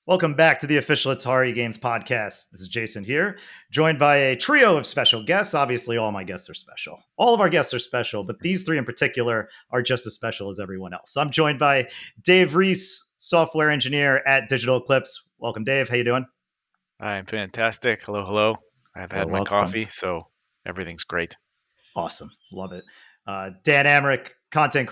Welcome back to the official Atari Games podcast. This is Jason here, joined by a trio of special guests. Obviously, all my guests are special. All of our guests are special, but these three in particular are just as special as everyone else. I'm joined by Dave Rees, software engineer at Digital Eclipse. Welcome, Dave. How you doing? I'm fantastic. Hello, hello. I've had my welcome. coffee, so everything's great. Awesome. Love it. Dan Amrich, content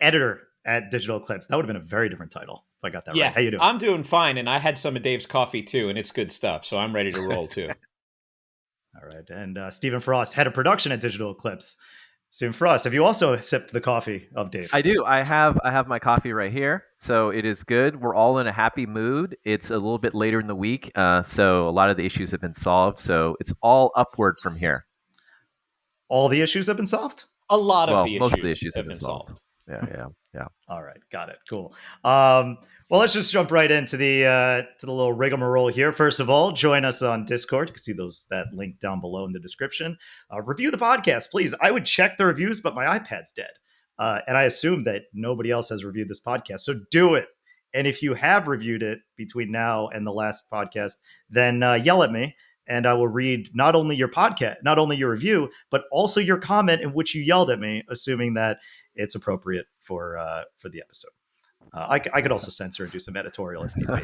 editor at Digital Eclipse. That would have been a very different title. I got that right. How you doing? I'm doing fine, and I had some of Dave's coffee too, and it's good stuff, so I'm ready to roll too. All right, and Stephen Frost, head of production at Digital Eclipse. Stephen Frost, have you also sipped the coffee of Dave? I do. I have my coffee right here, so it is good. We're all in a happy mood. It's a little bit later in the week, so a lot of the issues have been solved, so it's all upward from here. All the issues have been solved? A lot of most of the issues have been solved. Yeah. All right, got it. Cool. Well, let's just jump right into the little rigmarole here. First of all, join us on Discord. You can see that link down below in the description. Review the podcast, please. I would check the reviews, but my iPad's dead, and I assume that nobody else has reviewed this podcast. So do it. And if you have reviewed it between now and the last podcast, then yell at me. And I will read not only your review, but also your comment in which you yelled at me, assuming that it's appropriate for the episode. I could also censor and do some editorial if need be.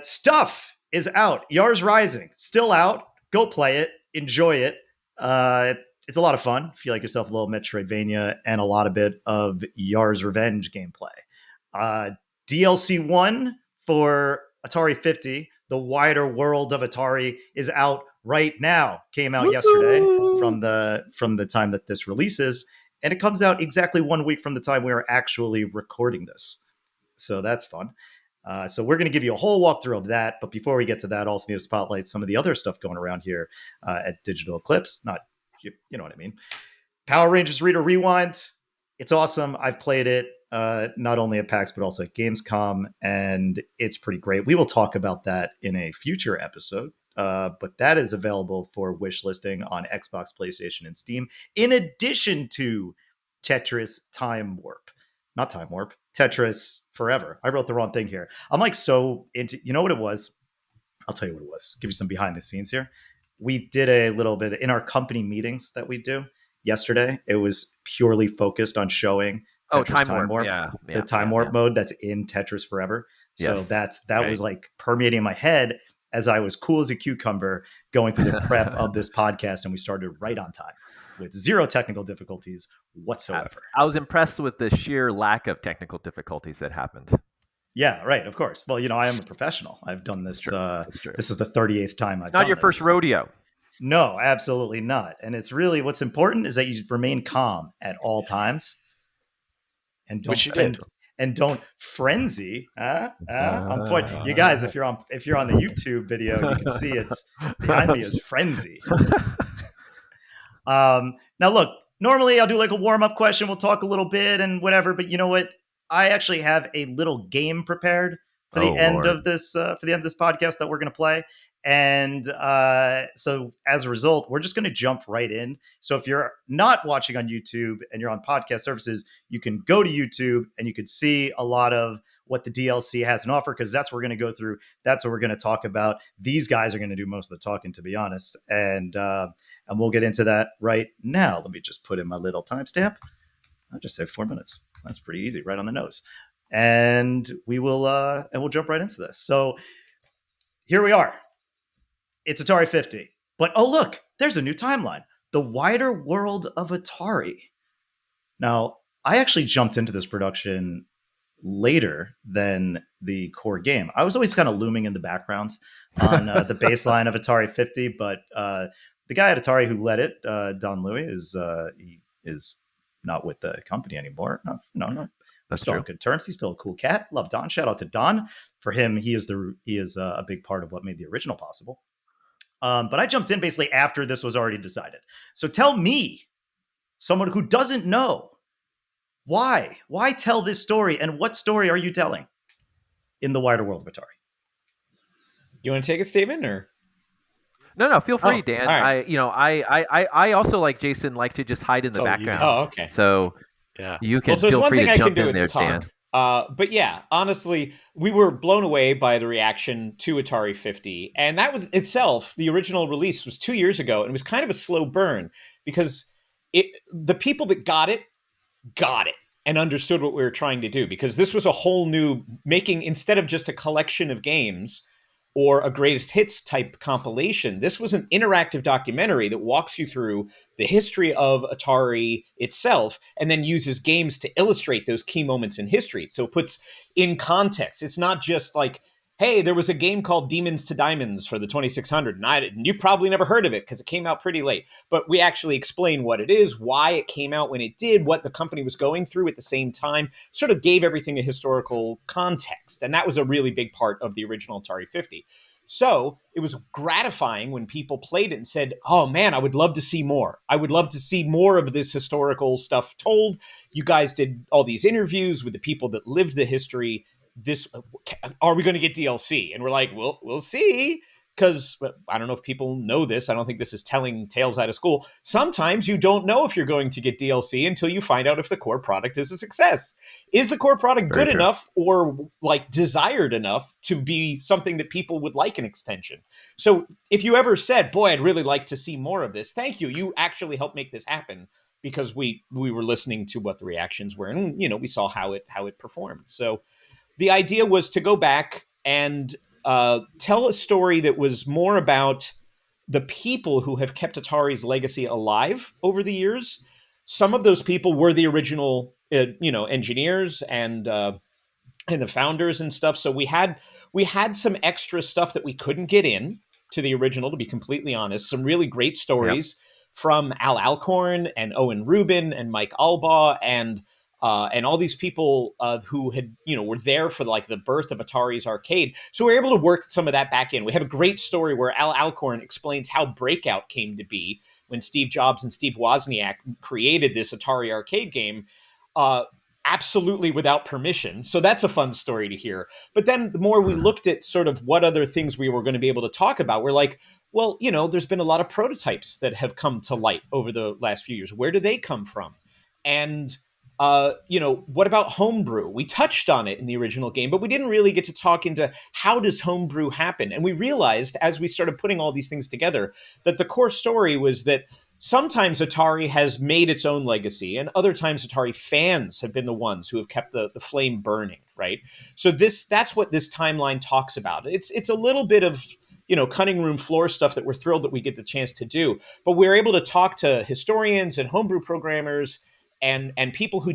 Stuff is out. Yars Rising, still out. Go play it. Enjoy it. It's a lot of fun. Feel like yourself a little Metroidvania and a lot of bit of Yars Revenge gameplay. DLC 1 for Atari 50, the Wider World of Atari, is out right now. Came out yesterday from the time that this releases. And it comes out exactly 1 week from the time we are actually recording this. So that's fun. So we're going to give you a whole walkthrough of that. But before we get to that, I also need to spotlight some of the other stuff going around here at Digital Eclipse. You know what I mean. Power Rangers Reader Rewind. It's awesome. I've played it not only at PAX, but also at Gamescom. And it's pretty great. We will talk about that in a future episode. But that is available for wish listing on Xbox, PlayStation, and Steam, in addition to Tetris Time Warp. Not Time Warp, Tetris Forever. I wrote the wrong thing here. I'm like so into, you know what it was? I'll tell you what it was. Give you some behind the scenes here. We did a little bit in our company meetings that we do yesterday. It was purely focused on showing Tetris Time Warp. The Time Warp mode that's in Tetris Forever. So that was like permeating in my head as I was cool as a cucumber going through the prep of this podcast, and we started right on time with zero technical difficulties whatsoever. I was impressed with the sheer lack of technical difficulties that happened. Yeah, right. Of course. Well, I am a professional. I've done this. That's true. This is the 38th time I've done this. Not your first rodeo. No, absolutely not. And it's really what's important is that you remain calm at all times. And don't frenzy. I'm pointing. You guys, if you're on the YouTube video, you can see it's behind me is frenzy. Now look, normally I'll do like a warm-up question. We'll talk a little bit and whatever, but you know what? I actually have a little game prepared for the end of this podcast that we're going to play. And so as a result, we're just going to jump right in. So if you're not watching on YouTube and you're on podcast services, you can go to YouTube and you can see a lot of what the DLC has to offer, because that's what we're going to go through. That's what we're going to talk about. These guys are going to do most of the talking, to be honest. And we'll get into that right now. Let me just put in my little timestamp. I'll just say 4 minutes. That's pretty easy, right on the nose. And we'll jump right into this. So here we are. It's Atari 50. But, oh, look, there's a new timeline. The Wider World of Atari. Now, I actually jumped into this production later than the core game. I was always kind of looming in the background on the baseline of Atari 50, but the guy at Atari who led it, Don Louis, is not with the company anymore. No. That's still on good terms. He's still a cool cat. Love Don. Shout out to Don. For him, he is a big part of what made the original possible. But I jumped in basically after this was already decided. So tell me, someone who doesn't know, why tell this story, and what story are you telling in the Wider World of Atari? You want to take it, Stephen, or? No, feel free, Dan. Right. I also, like Jason, like to just hide in the background. Oh, okay. So you can feel free to jump in there, Dan. But yeah, honestly, we were blown away by the reaction to Atari 50. And that was itself, the original release was 2 years ago. And it was kind of a slow burn because the people that got it and understood what we were trying to do, because this was a whole new making, instead of just a collection of games or a greatest hits type compilation. This was an interactive documentary that walks you through the history of Atari itself and then uses games to illustrate those key moments in history. So it puts in context. It's not just like, hey, there was a game called Demons to Diamonds for the 2600, and you've probably never heard of it because it came out pretty late. But we actually explain what it is, why it came out when it did, what the company was going through at the same time, sort of gave everything a historical context. And that was a really big part of the original Atari 50. So it was gratifying when people played it and said, oh man, I would love to see more. I would love to see more of this historical stuff told. You guys did all these interviews with the people that lived the history. Are we going to get DLC? And we're like, we'll see. Because I don't know if people know this. I don't think this is telling tales out of school. Sometimes you don't know if you're going to get DLC until you find out if the core product is a success. Is the core product good enough or like desired enough to be something that people would like an extension? So if you ever said, boy, I'd really like to see more of this, thank you. You actually helped make this happen because we were listening to what the reactions were. And, we saw how it performed. So the idea was to go back and tell a story that was more about the people who have kept Atari's legacy alive over the years. Some of those people were the original, engineers and the founders and stuff. So we had some extra stuff that we couldn't get in to the original, to be completely honest. Some really great stories from Al Alcorn and Owen Rubin and Mike Albaugh and all these people who had, were there for like the birth of Atari's arcade. So we were able to work some of that back in. We have a great story where Al Alcorn explains how Breakout came to be when Steve Jobs and Steve Wozniak created this Atari arcade game, absolutely without permission. So that's a fun story to hear. But then the more we looked at sort of what other things we were going to be able to talk about, we're like, well, there's been a lot of prototypes that have come to light over the last few years. Where do they come from? And what about homebrew? We touched on it in the original game, but we didn't really get to talk into how does homebrew happen. And we realized as we started putting all these things together that the core story was that sometimes Atari has made its own legacy and other times Atari fans have been the ones who have kept the flame burning, right? So that's what this timeline talks about. It's a little bit of cutting room floor stuff that we're thrilled that we get the chance to do. But we're able to talk to historians and homebrew programmers and people who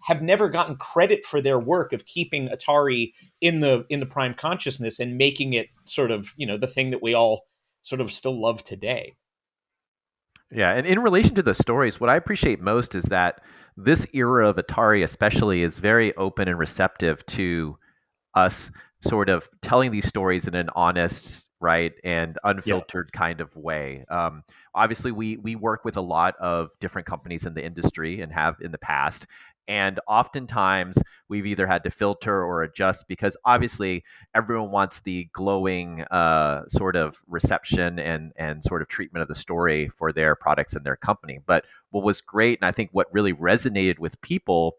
have never gotten credit for their work of keeping Atari in the prime consciousness and making it sort of, the thing that we all sort of still love today. Yeah, and in relation to the stories, what I appreciate most is that this era of Atari especially is very open and receptive to us sort of telling these stories in an honest, right, and unfiltered kind of way. Obviously, we work with a lot of different companies in the industry and have in the past. And oftentimes we've either had to filter or adjust because obviously everyone wants the glowing sort of reception and sort of treatment of the story for their products and their company. But what was great, and I think what really resonated with people,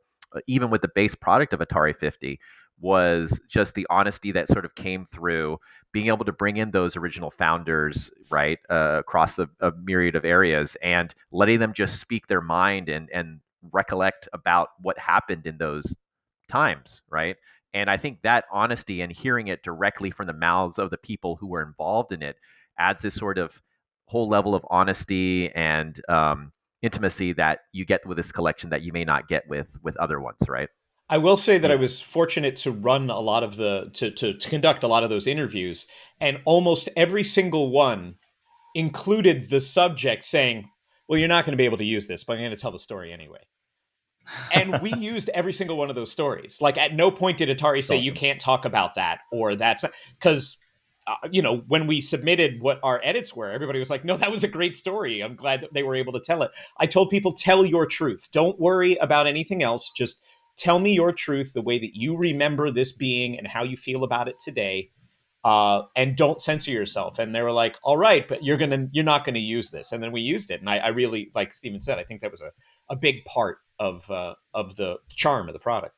even with the base product of Atari 50, was just the honesty that sort of came through, being able to bring in those original founders, right, across a myriad of areas and letting them just speak their mind and recollect about what happened in those times, right? And I think that honesty and hearing it directly from the mouths of the people who were involved in it adds this sort of whole level of honesty and intimacy that you get with this collection that you may not get with other ones, right? I will say that I was fortunate to run a lot of to conduct a lot of those interviews, and almost every single one included the subject saying, well, you're not going to be able to use this, but I'm going to tell the story anyway. And we used every single one of those stories. Like at no point did Atari say, you can't talk about that, or that's because, when we submitted what our edits were, everybody was like, no, that was a great story. I'm glad that they were able to tell it. I told people, tell your truth. Don't worry about anything else. Just tell me your truth, the way that you remember this being and how you feel about it today. And don't censor yourself. And they were like, all right, but you're not going to use this. And then we used it. And I really, like Steven said, I think that was a big part of the charm of the product.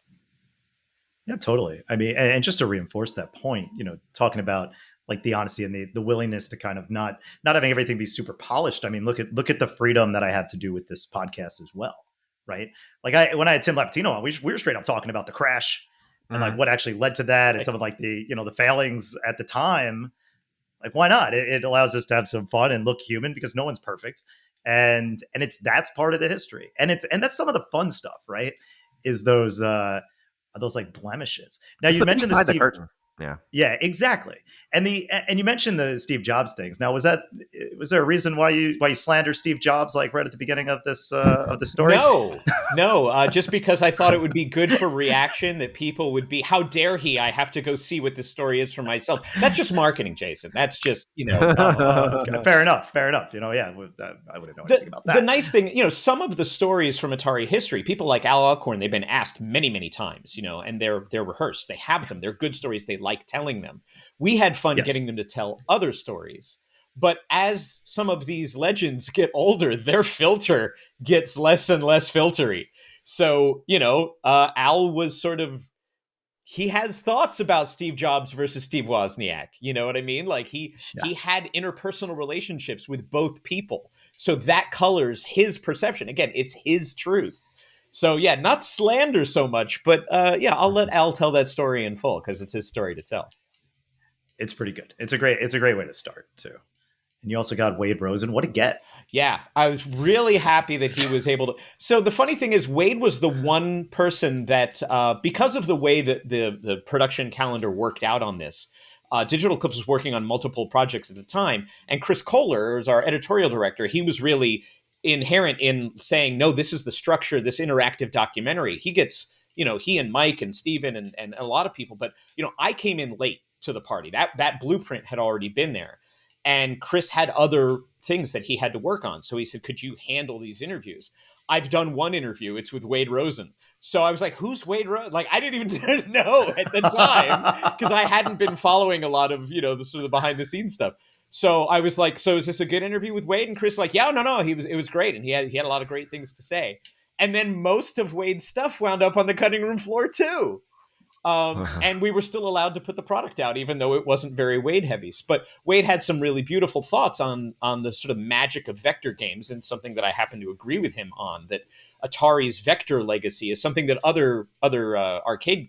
Yeah, totally. I mean, and just to reinforce that point, talking about like the honesty and the willingness to kind of not having everything be super polished. I mean, look at the freedom that I had to do with this podcast as well, right? Like when I had Tim Lapatino on, we were straight up talking about the crash and like Mhm. what actually led to that and some of like the failings at the time. Like, why not? It allows us to have some fun and look human because no one's perfect, and that's part of the history, and that's some of the fun stuff, right? Is those like blemishes. Now It's you the peek mentioned the behind the Steve. curtain. Yeah. Yeah, exactly. And you mentioned the Steve Jobs things. Now, was there a reason why you slander Steve Jobs like right at the beginning of the story? No, just because I thought it would be good for reaction that people would be, how dare he? I have to go see what this story is for myself. That's just marketing, Jason. That's just, Okay. Fair enough. Yeah, I wouldn't know anything about the that. nice thing, some of the stories from Atari history, people like Al Alcorn, they've been asked many, many times, and they're rehearsed. They have them. They're good stories. They like telling them. We had fun Yes. getting them to tell other stories. But as some of these legends get older, their filter gets less and less filtery. So, Al was sort of, he has thoughts about Steve Jobs versus Steve Wozniak. You know what I mean? Like he had interpersonal relationships with both people. So that colors his perception. Again, it's his truth. So yeah, not slander so much, but I'll let Al tell that story in full because it's his story to tell. It's pretty good. It's a great way to start too. And you also got Wade Rosen. What a get. Yeah, I was really happy that he was able to. So the funny thing is, Wade was the one person that, because of the way that the production calendar worked out on this, Digital Eclipse was working on multiple projects at the time. And Chris Kohler, was our editorial director, he was really inherent in saying, no, this is the structure, this interactive documentary. He gets, he and Mike and Steven and a lot of people. But, I came in late to the party. That blueprint had already been there. And Chris had other things that he had to work on. So he said, could you handle these interviews? I've done one interview. It's with Wade Rosen. So I was like, who's Wade Rosen? Like, I didn't even know at the time because I hadn't been following a lot of, the sort of behind the scenes stuff. So I was like, so is this a good interview with Wade? And Chris like, yeah, no, it was great. And he had a lot of great things to say. And then most of Wade's stuff wound up on the cutting room floor too. And we were still allowed to put the product out, even though it wasn't very Wade heavy. But Wade had some really beautiful thoughts on the sort of magic of vector games, and something that I happen to agree with him on, that Atari's vector legacy is something that other arcade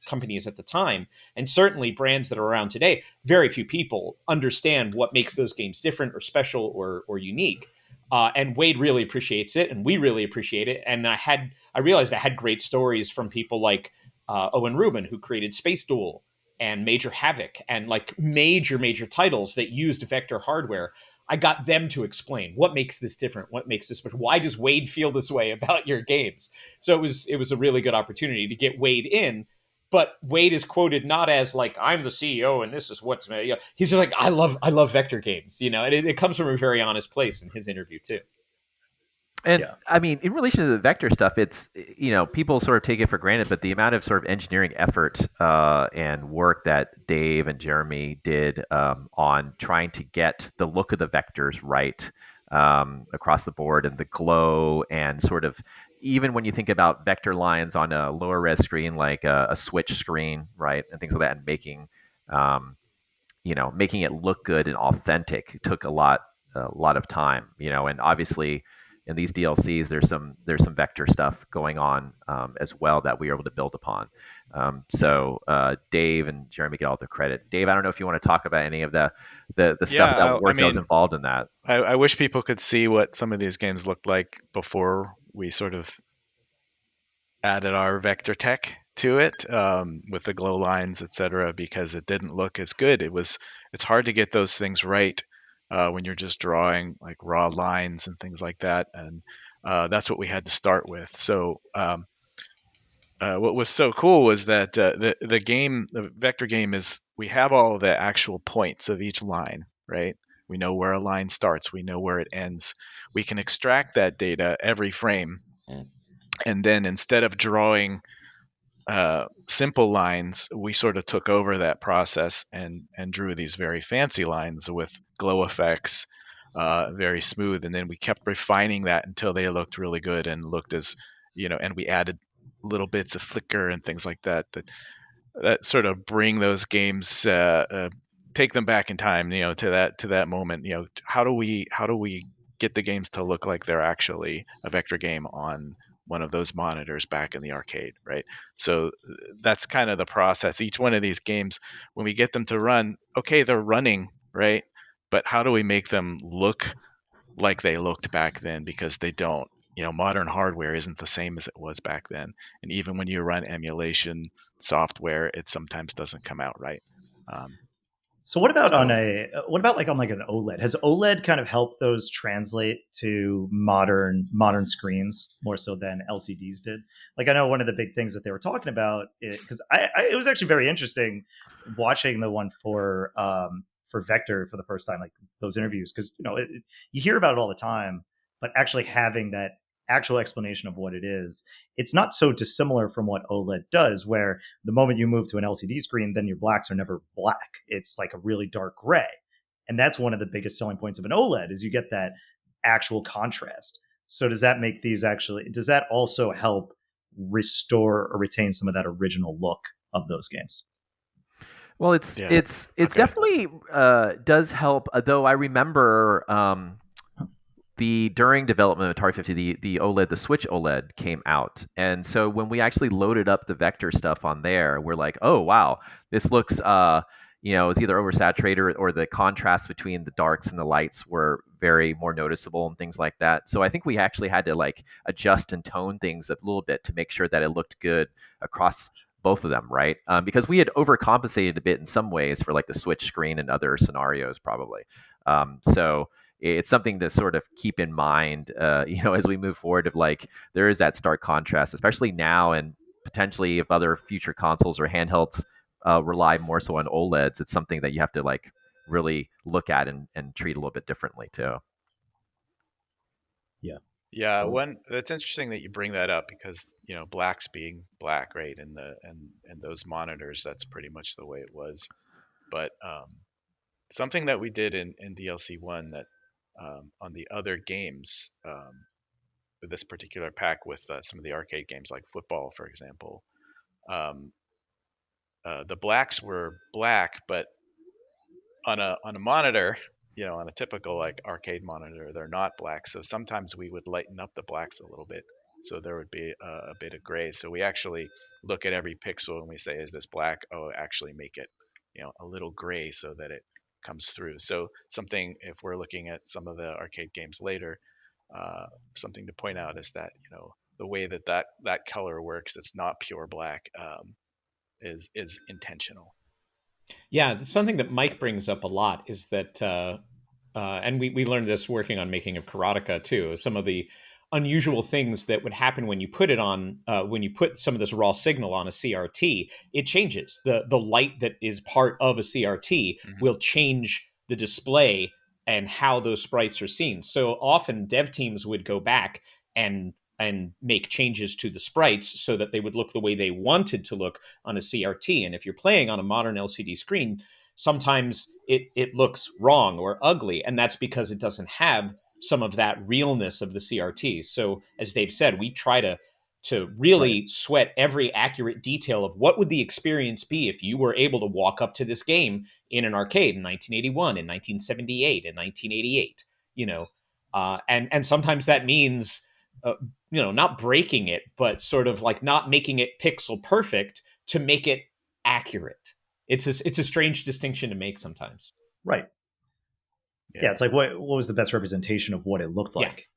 companies at the time, and certainly brands that are around today, very few people understand what makes those games different or special or unique. And Wade really appreciates it, and we really appreciate it. And I realized I had great stories from people like Owen Rubin, who created Space Duel and Major Havoc and like major titles that used vector hardware. I got them to explain what makes this different, what makes this special. Why does Wade feel this way about your games? So it was a really good opportunity to get Wade in. But Wade is quoted not as like, I'm the CEO and this is what's, he's just like, I love vector games, and it comes from a very honest place in his interview too. And I mean, in relation to the vector stuff, it's, people sort of take it for granted, but the amount of sort of engineering effort and work that Dave and Jeremy did on trying to get the look of the vectors right across the board, and the glow, and sort of, even when you think about vector lines on a lower res screen, like a Switch screen, right, and things like that, and making it look good and authentic took a lot of time, and obviously in these DLCs, there's some vector stuff going on as well that we were able to build upon. So Dave and Jeremy get all the credit. Dave, I don't know if you want to talk about any of the stuff that work that was involved in that. I wish people could see what some of these games looked like before we sort of added our vector tech to it, with the glow lines, etc., because it didn't look as good. It's hard to get those things right when you're just drawing like raw lines and things like that, and that's what we had to start with. So what was so cool was that the vector game, is we have all the actual points of each line, right? We know where a line starts, we know where it ends. We can extract that data every frame, and then instead of drawing simple lines, we sort of took over that process and drew these very fancy lines with glow effects, very smooth, and then we kept refining that until they looked really good and looked as, and we added little bits of flicker and things like that that sort of bring those games, take them back in time, to that moment. How do we get the games to look like they're actually a vector game on one of those monitors back in the arcade, right? So that's kind of the process. Each one of these games, when we get them to run, okay, they're running, right? But how do we make them look like they looked back then? Because they don't. Modern hardware isn't the same as it was back then. And even when you run emulation software, it sometimes doesn't come out right. So what about So- like on like an OLED? Has OLED kind of helped those translate to modern screens more so than LCDs did? Like I know one of the big things that they were talking about, because it was actually very interesting watching the one for Vector for the first time, like those interviews, because you hear about it all the time, but actually having that actual explanation of what it is, it's not so dissimilar from what OLED does, where the moment you move to an LCD screen, then your blacks are never black. It's like a really dark gray. And that's one of the biggest selling points of an OLED is you get that actual contrast. So does that also help restore or retain some of that original look of those games? Well, it's Yeah. it's it's Okay. definitely does help. Though I remember during development of Atari 50, the OLED, the Switch OLED came out, and so when we actually loaded up the vector stuff on there, we're like, oh wow, this looks it's either oversaturated or the contrast between the darks and the lights were very more noticeable and things like that. So I think we actually had to like adjust and tone things a little bit to make sure that it looked good across both of them, right? Because we had overcompensated a bit in some ways for like the Switch screen and other scenarios, probably. So it's something to sort of keep in mind, as we move forward. Of like, there is that stark contrast, especially now, and potentially if other future consoles or handhelds rely more so on OLEDs, it's something that you have to like really look at and treat a little bit differently too. Yeah, Totally. that's interesting that you bring that up because blacks being black, right, and those monitors, that's pretty much the way it was. But something that we did in DLC one that on the other games, with this particular pack with some of the arcade games like football, for example, um, the blacks were black, but on a monitor, on a typical like arcade monitor, they're not black. So sometimes we would lighten up the blacks a little bit, so there would be a bit of gray. So we actually look at every pixel and we say, is this black? Oh, actually make it, a little gray so that it comes through. So something, if we're looking at some of the arcade games later, something to point out is that the way that color works, it's not pure black, is intentional. Yeah, something that Mike brings up a lot is that, and we learned this working on Making of Karateka too. Some of the unusual things that would happen when you put it on, when you put some of this raw signal on a CRT, it changes. The light that is part of a CRT will change the display and how those sprites are seen. So often dev teams would go back and make changes to the sprites so that they would look the way they wanted to look on a CRT. And if you're playing on a modern LCD screen, sometimes it looks wrong or ugly. And that's because it doesn't have some of that realness of the CRT. So as Dave said, we try to really sweat every accurate detail of what would the experience be if you were able to walk up to this game in an arcade in 1981, in 1978, in 1988, and sometimes that means not breaking it, but sort of like not making it pixel perfect to make it accurate. It's a strange distinction to make sometimes. Right. Yeah, it's like what was the best representation of what it looked like?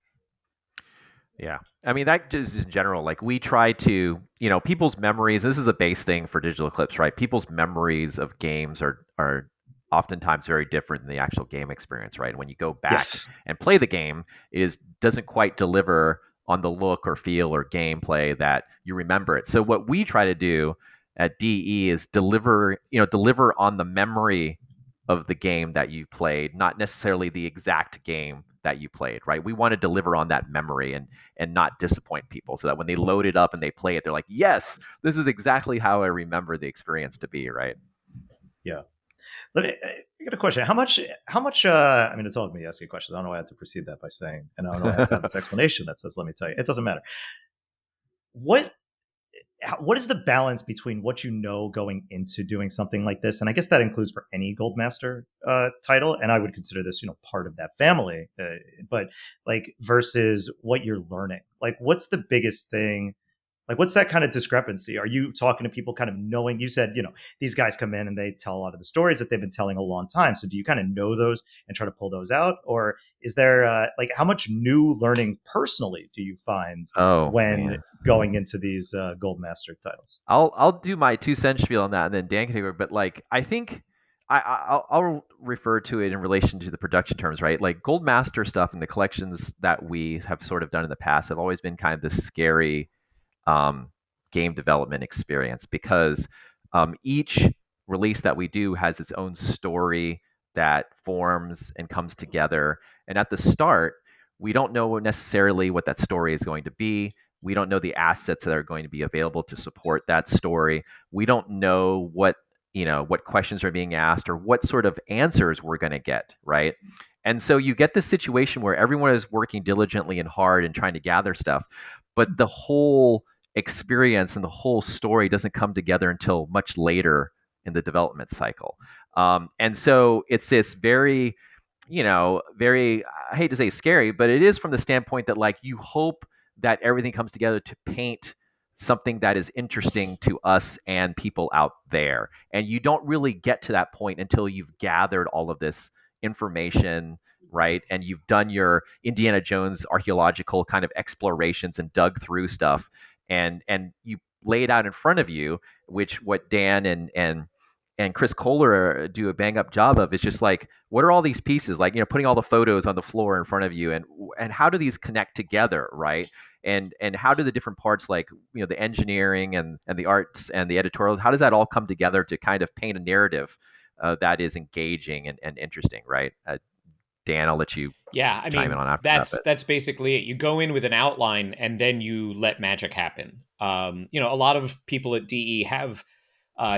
Yeah. I mean, that just in general, like we try to, people's memories, this is a base thing for Digital Eclipse, right? People's memories of games are oftentimes very different than the actual game experience, right? When you go back Yes. and play the game, doesn't quite deliver on the look or feel or gameplay that you remember it. So what we try to do at DE is deliver on the memory of the game that you played, not necessarily the exact game that you played, right? We want to deliver on that memory and not disappoint people so that when they load it up and they play it, they're like, yes, this is exactly how I remember the experience to be, right? Yeah. I got a question. How much, I mean, it's all me asking questions. I don't know why I have to precede that by saying, and I don't know why I have to have this explanation that says, let me tell you. It doesn't matter. What, what is the balance between what you know going into doing something like this, and I guess that includes for any Goldmaster title, and I would consider this, part of that family, but like versus what you're learning. Like, what's the biggest thing? Like, what's that kind of discrepancy? Are you talking to people kind of knowing? You said, these guys come in and they tell a lot of the stories that they've been telling a long time. So do you kind of know those and try to pull those out, or is there like how much new learning personally do you find Oh when man. going into these Goldmaster titles? I'll do my 2 cent spiel on that, and then Dan can take over. But like, I think I'll refer to it in relation to the production terms, right? Like Gold Master stuff and the collections that we have sort of done in the past have always been kind of this scary um, game development experience because each release that we do has its own story that forms and comes together. And at the start, we don't know necessarily what that story is going to be. We don't know the assets that are going to be available to support that story. We don't know what questions are being asked or what sort of answers we're going to get, right? And so you get this situation where everyone is working diligently and hard and trying to gather stuff, but the whole experience and the whole story doesn't come together until much later in the development cycle. And so it's this very, very, I hate to say scary, but it is from the standpoint that like you hope that everything comes together to paint something that is interesting to us and people out there. And you don't really get to that point until you've gathered all of this information, right? And you've done your Indiana Jones archaeological kind of explorations and dug through stuff, and you lay it out in front of you, which what Dan and Chris Kohler do a bang up job of is just like, what are all these pieces like? Putting all the photos on the floor in front of you, and how do these connect together, right? And how do the different parts, like the engineering and the arts and the editorial, how does that all come together to kind of paint a narrative that is engaging and interesting, right? Dan, I'll let you Yeah, I chime mean in on after that. that's basically it. You go in with an outline and then you let magic happen. A lot of people at DE have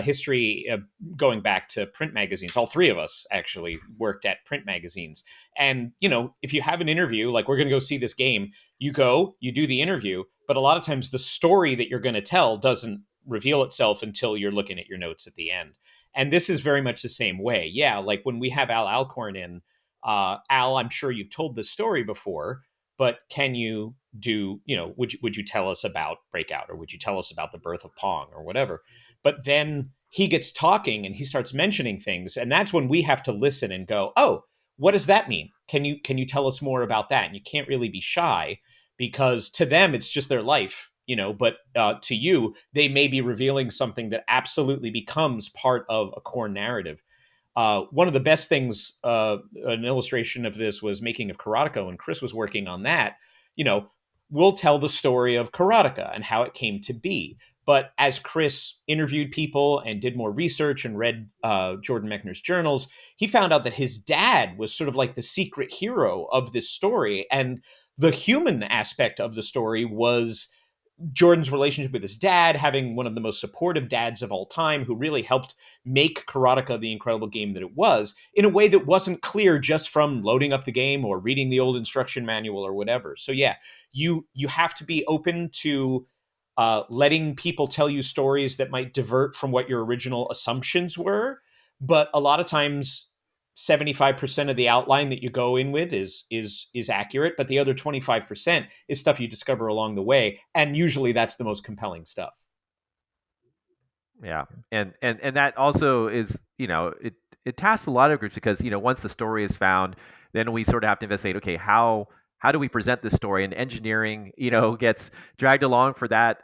history going back to print magazines. All three of us actually worked at print magazines. And, if you have an interview, like we're going to go see this game, you go, you do the interview, but a lot of times the story that you're going to tell doesn't reveal itself until you're looking at your notes at the end. And this is very much the same way. Yeah, like when we have Al Alcorn in, Al, I'm sure you've told this story before, but can you do, would you tell us about Breakout, or would you tell us about the birth of Pong or whatever? But then he gets talking and he starts mentioning things, and that's when we have to listen and go, oh, what does that mean? Can you tell us more about that? And you can't really be shy, because to them it's just their life, but to you they may be revealing something that absolutely becomes part of a core narrative. One of the best things, an illustration of this was Making of Karateka, and Chris was working on that. We'll tell the story of Karateka and how it came to be. But as Chris interviewed people and did more research and read Jordan Mechner's journals, he found out that his dad was sort of like the secret hero of this story. And the human aspect of the story was Jordan's relationship with his dad, having one of the most supportive dads of all time, who really helped make Karateka the incredible game that it was, in a way that wasn't clear just from loading up the game or reading the old instruction manual or whatever. So yeah, you have to be open to letting people tell you stories that might divert from what your original assumptions were. But a lot of times 75% of the outline that you go in with is accurate, but the other 25% is stuff you discover along the way, and usually that's the most compelling stuff. Yeah, and that also is, it tasks a lot of groups because once the story is found, then we sort of have to investigate. Okay, how do we present this story? And engineering, gets dragged along for that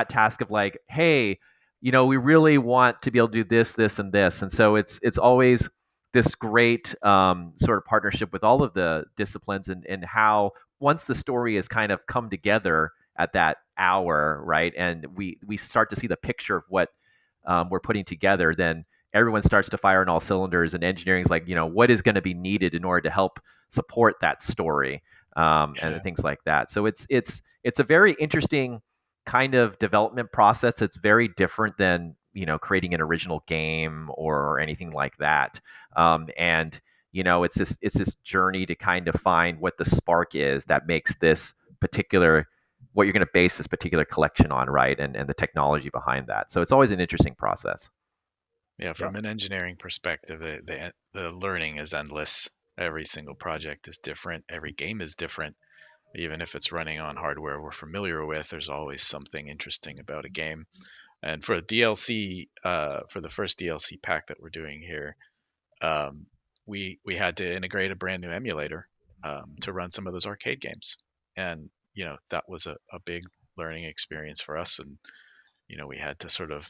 task of like, hey, we really want to be able to do this, this, and this, and so it's always this great sort of partnership with all of the disciplines, and how once the story has kind of come together at that hour, right, and we start to see the picture of what we're putting together, then everyone starts to fire on all cylinders, and engineering is like, what is going to be needed in order to help support that story, and things like that. So it's a very interesting kind of development process. It's very different than creating an original game or anything like that. And it's this journey to kind of find what the spark is that makes this particular what you're going to base this particular collection on, right? And the technology behind that. So it's always an interesting process. Yeah, from an engineering perspective, the learning is endless. Every single project is different. Every game is different. Even if it's running on hardware we're familiar with, there's always something interesting about a game. And for a DLC, for the first DLC pack that we're doing here, we had to integrate a brand new emulator to run some of those arcade games, and that was a big learning experience for us. And we had to sort of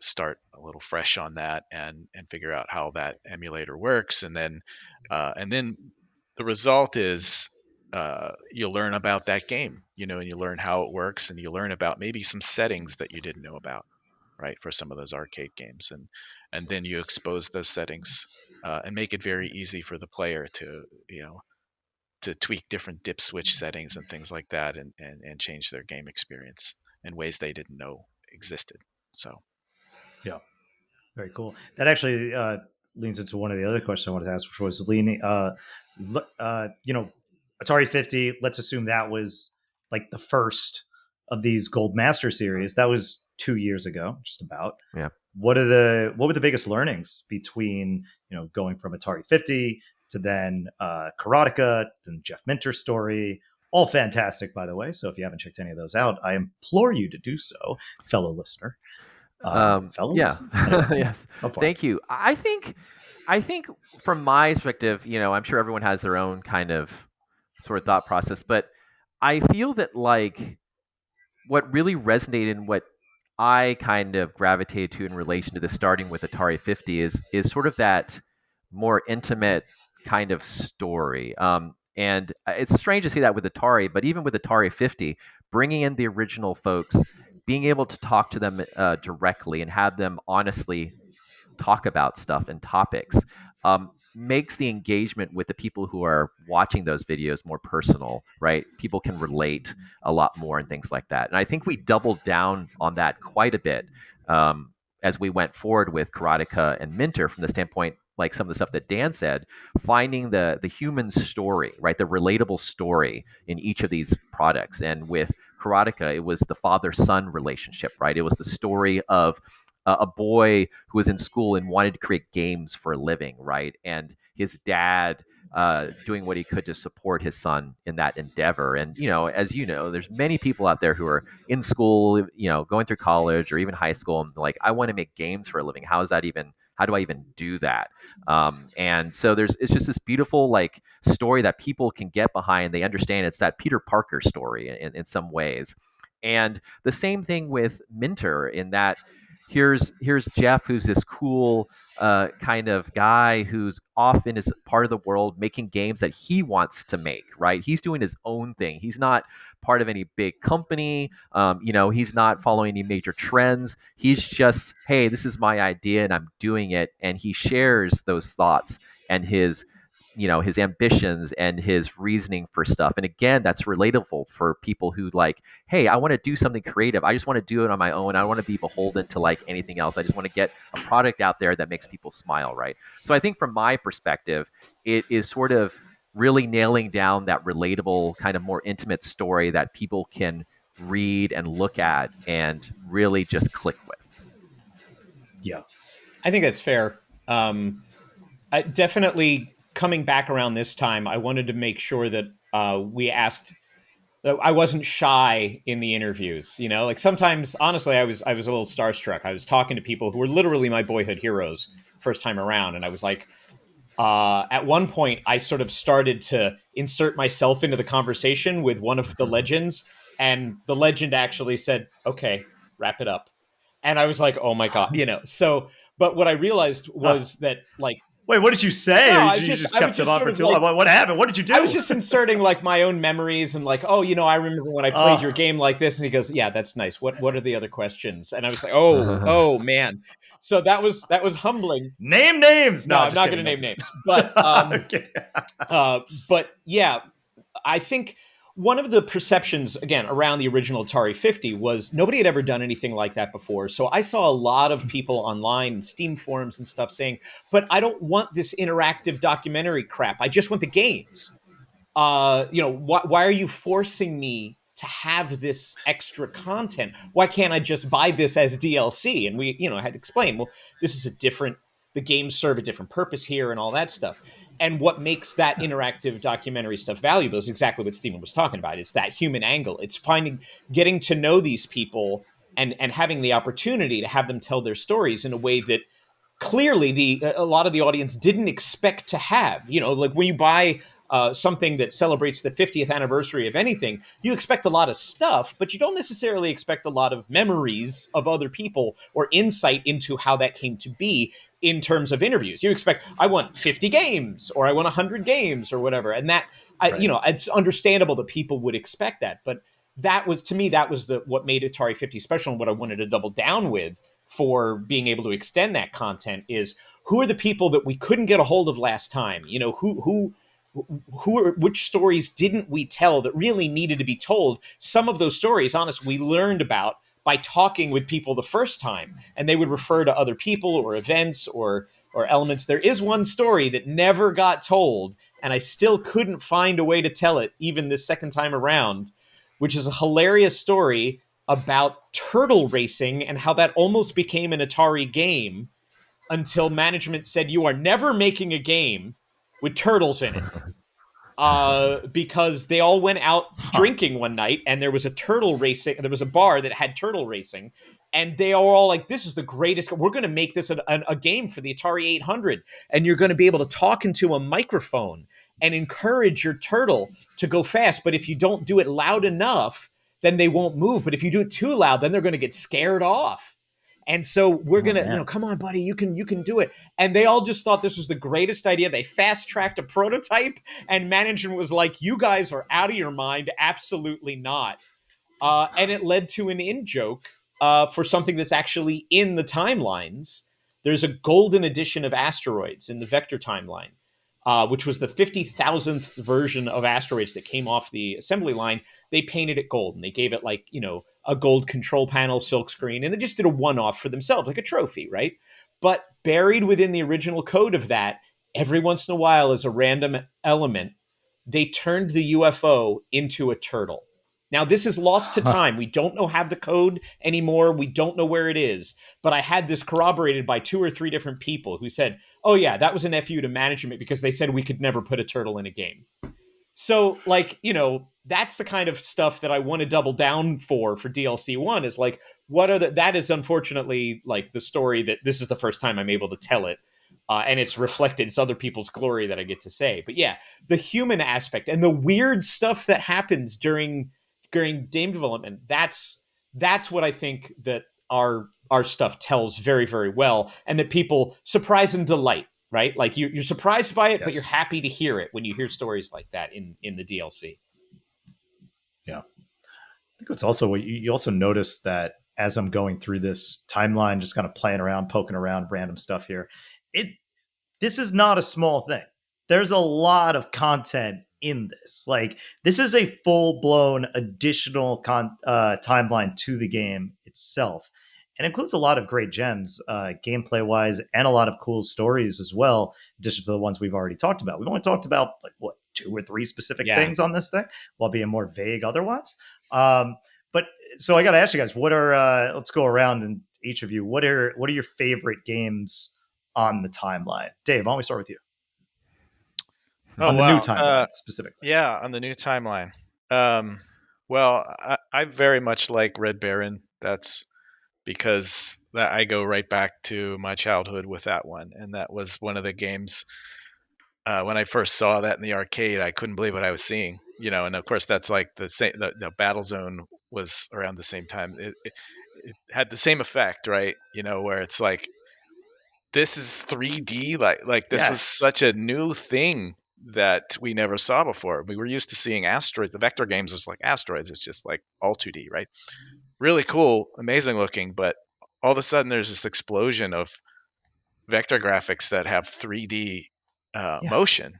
start a little fresh on that and figure out how that emulator works, and then the result is you learn about that game, and you learn how it works, and you learn about maybe some settings that you didn't know about, right, for some of those arcade games, and then you expose those settings and make it very easy for the player to tweak different dip switch settings and things like that, and change their game experience in ways they didn't know existed. So yeah, very cool. That actually leans into one of the other questions I wanted to ask, which was leaning, Atari 50. Let's assume that was like the first of these Gold Master series. That was 2 years ago, just about. Yeah. What were the biggest learnings between going from Atari 50 to then Karateka, then Jeff Minter's story? All fantastic, by the way. So if you haven't checked any of those out, I implore you to do so, fellow listener. Yeah. Yes. Thank you. I think from my perspective, I'm sure everyone has their own kind of sort of thought process, but I feel that like what really resonated and what I kind of gravitated to in relation to this, starting with Atari 50, is sort of that more intimate kind of story. And it's strange to see that with Atari, but even with Atari 50, bringing in the original folks, being able to talk to them directly and have them honestly talk about stuff and topics makes the engagement with the people who are watching those videos more personal, right? People can relate a lot more and things like that. And I think we doubled down on that quite a bit as we went forward with Karateka and Minter, from the standpoint, like some of the stuff that Dan said, finding the human story, right? The relatable story in each of these products. And with Karateka, it was the father-son relationship, right? It was the story of a boy who was in school and wanted to create games for a living, right? And his dad doing what he could to support his son in that endeavor. And, as you know, there's many people out there who are in school, going through college or even high school, and like, I want to make games for a living. How do I even do that? And so it's just this beautiful like story that people can get behind. They understand it's that Peter Parker story in some ways. And the same thing with Minter, in that here's Jeff, who's this cool kind of guy who's off in his part of the world making games that he wants to make, right? He's doing his own thing. He's not part of any big company. He's not following any major trends. He's just, hey, this is my idea and I'm doing it. And he shares those thoughts and his ambitions and his reasoning for stuff. And again, that's relatable for people who like, hey, I want to do something creative. I just want to do it on my own. I don't want to be beholden to like anything else. I just want to get a product out there that makes people smile, right? So I think from my perspective, it is sort of really nailing down that relatable kind of more intimate story that people can read and look at and really just click with. Yeah. I think that's fair. I definitely coming back around this time, I wanted to make sure that we asked. I wasn't shy in the interviews, like sometimes, honestly, I was a little starstruck. I was talking to people who were literally my boyhood heroes first time around. And I was like, at one point I sort of started to insert myself into the conversation with one of the legends, and the legend actually said, okay, wrap it up. And I was like, oh my God, so, but what I realized was that like, wait, what did you say? No, you just kept it on for too long. What happened? What did you do? I was just inserting like my own memories and like, oh, I remember when I played your game like this. And he goes, yeah, that's nice. What are the other questions? And I was like, oh man. So that was humbling. Name names. No, I'm not going to name names. But okay. But yeah, I think one of the perceptions, again, around the original Atari 50 was nobody had ever done anything like that before. So I saw a lot of people online, Steam forums and stuff saying, but I don't want this interactive documentary crap. I just want the games. Why are you forcing me to have this extra content? Why can't I just buy this as DLC? And we, had to explain, well, this is the games serve a different purpose here and all that stuff. And what makes that interactive documentary stuff valuable is exactly what Stephen was talking about. It's that human angle. It's getting to know these people and having the opportunity to have them tell their stories in a way that clearly a lot of the audience didn't expect to have. Like when you buy something that celebrates the 50th anniversary of anything, you expect a lot of stuff, but you don't necessarily expect a lot of memories of other people or insight into how that came to be in terms of interviews. You expect, I want 50 games or I want 100 games or whatever. And that, Right. it's understandable that people would expect that. But that was what made Atari 50 special, and what I wanted to double down with for being able to extend that content is, who are the people that we couldn't get a hold of last time? Which stories didn't we tell that really needed to be told? Some of those stories, honestly, we learned about by talking with people the first time, and they would refer to other people or events or elements. There is one story that never got told, and I still couldn't find a way to tell it even this second time around, which is a hilarious story about turtle racing and how that almost became an Atari game until management said, you are never making a game with turtles in it. Because they all went out drinking one night, and there was a bar that had turtle racing, and they are all like, this is the greatest, we're going to make this a game for the Atari 800, and you're going to be able to talk into a microphone and encourage your turtle to go fast, but if you don't do it loud enough, then they won't move, but if you do it too loud, then they're going to get scared off. And so we're going to, come on, buddy, you can do it. And they all just thought this was the greatest idea. They fast-tracked a prototype, and management was like, you guys are out of your mind. Absolutely not. And it led to an in-joke for something that's actually in the timelines. There's a golden edition of Asteroids in the Vector timeline, which was the 50,000th version of Asteroids that came off the assembly line. They painted it gold, and they gave it a gold control panel, silkscreen, and they just did a one-off for themselves, like a trophy, right? But buried within the original code of that, every once in a while, as a random element, they turned the UFO into a turtle. Now, this is lost to time. We don't have the code anymore. We don't know where it is. But I had this corroborated by 2 or 3 different people who said, oh, yeah, that was an FU to management because they said we could never put a turtle in a game. So, that's the kind of stuff that I want to double down for DLC 1 is like, that is unfortunately the story that this is the first time I'm able to tell it. And it's reflected, it's other people's glory that I get to say. But yeah, the human aspect and the weird stuff that happens during game development, that's what I think that our stuff tells very, very well, and that people surprise and delight. Right? Like you're surprised by it, yes, but you're happy to hear it when you hear stories like that in the DLC. Yeah. I think it's also what you also notice that as I'm going through this timeline, just kind of playing around, poking around random stuff here, this is not a small thing. There's a lot of content in this. This is a full-blown additional timeline to the game itself. And includes a lot of great gems, gameplay-wise, and a lot of cool stories as well, in addition to the ones we've already talked about. We've only talked about 2 or 3 specific things on this thing, while being more vague otherwise. But so I got to ask you guys, what are? Let's go around, and each of you, what are your favorite games on the timeline? Dave, why don't we start with you? On the new timeline specifically. Yeah, on the new timeline. Well, I very much like Red Baron. That's because I go right back to my childhood with that one, and that was one of the games. When I first saw that in the arcade, I couldn't believe what I was seeing. And of course that's like the same. The Battle Zone was around the same time. It had the same effect, right? Where it's like, this is 3D. Like this was such a new thing that we never saw before. We were used to seeing asteroids. The vector games is like asteroids. It's just like all 2D, right? Really cool, amazing looking, but all of a sudden there's this explosion of vector graphics that have 3D motion,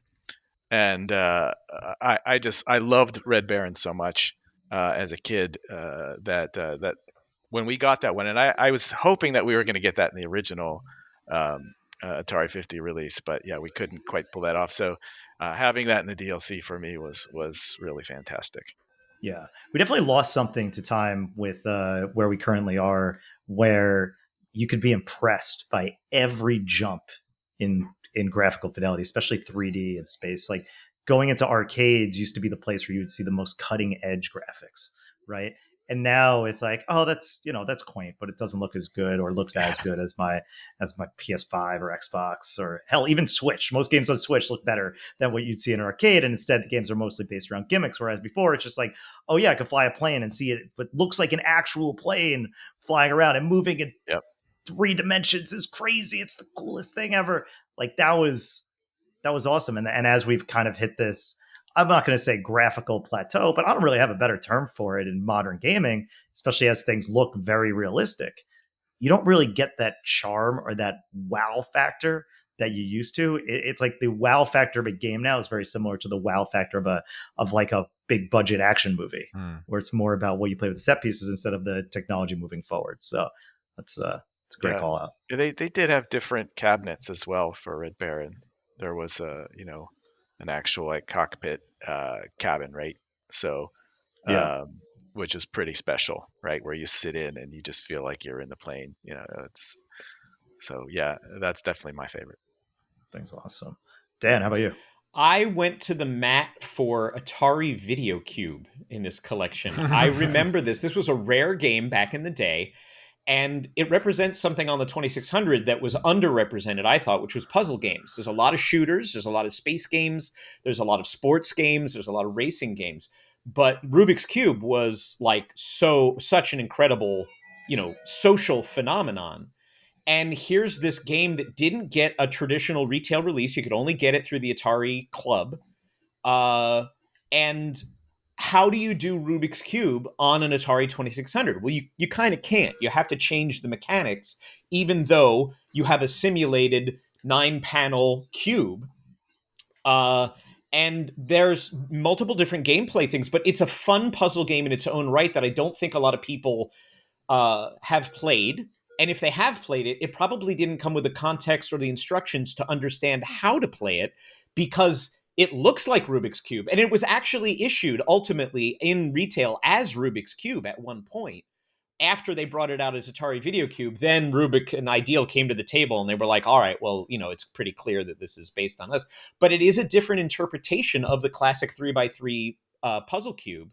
and I loved Red Baron so much as a kid that when we got that one, and I was hoping that we were going to get that in the original Atari 50 release, but yeah, we couldn't quite pull that off. So having that in the DLC for me was really fantastic. Yeah, we definitely lost something to time with where we currently are, where you could be impressed by every jump in graphical fidelity, especially 3D and space. Like going into arcades used to be the place where you would see the most cutting edge graphics, right? And now it's like, oh, that's that's quaint, but it doesn't look as good or looks as good as my PS5 or Xbox or hell even Switch. Most games on Switch look better than what you'd see in an arcade, and instead the games are mostly based around gimmicks. Whereas before it's just like, oh yeah, I can fly a plane and see it, but looks like an actual plane flying around and moving in Yep. 3 dimensions is crazy. It's the coolest thing ever. Like that was awesome. And as we've kind of hit this, I'm not going to say graphical plateau, but I don't really have a better term for it in modern gaming, especially as things look very realistic. You don't really get that charm or that wow factor that you used to. It's like the wow factor of a game now is very similar to the wow factor of like a big budget action movie, where it's more about what you play with the set pieces instead of the technology moving forward. So that's a great Yeah. call out. They did have different cabinets as well for Red Baron. There was an actual like cockpit cabin, right? So Yeah, which is pretty special, right? Where you sit in and you just feel like you're in the plane. It's so yeah, that's definitely my favorite. things awesome. Dan, how about you? I went to the mat for Atari Video Cube in this collection. I remember this. This was a rare game back in the day, and it represents something on the 2600 that was underrepresented, I thought, which was puzzle games. There's a lot of shooters, there's a lot of space games, there's a lot of sports games, there's a lot of racing games. But Rubik's Cube was like such an incredible, social phenomenon. And here's this game that didn't get a traditional retail release. You could only get it through the Atari Club. And how do you do Rubik's Cube on an Atari 2600? Well, you kind of can't. You have to change the mechanics, even though you have a simulated 9-panel cube. And there's multiple different gameplay things, but it's a fun puzzle game in its own right that I don't think a lot of people have played. And if they have played it, it probably didn't come with the context or the instructions to understand how to play it, because it looks like Rubik's Cube. And it was actually issued ultimately in retail as Rubik's Cube at one point. After they brought it out as Atari Video Cube, then Rubik and Ideal came to the table and they were like, all right, well, it's pretty clear that this is based on this. But it is a different interpretation of the classic 3x3 puzzle cube.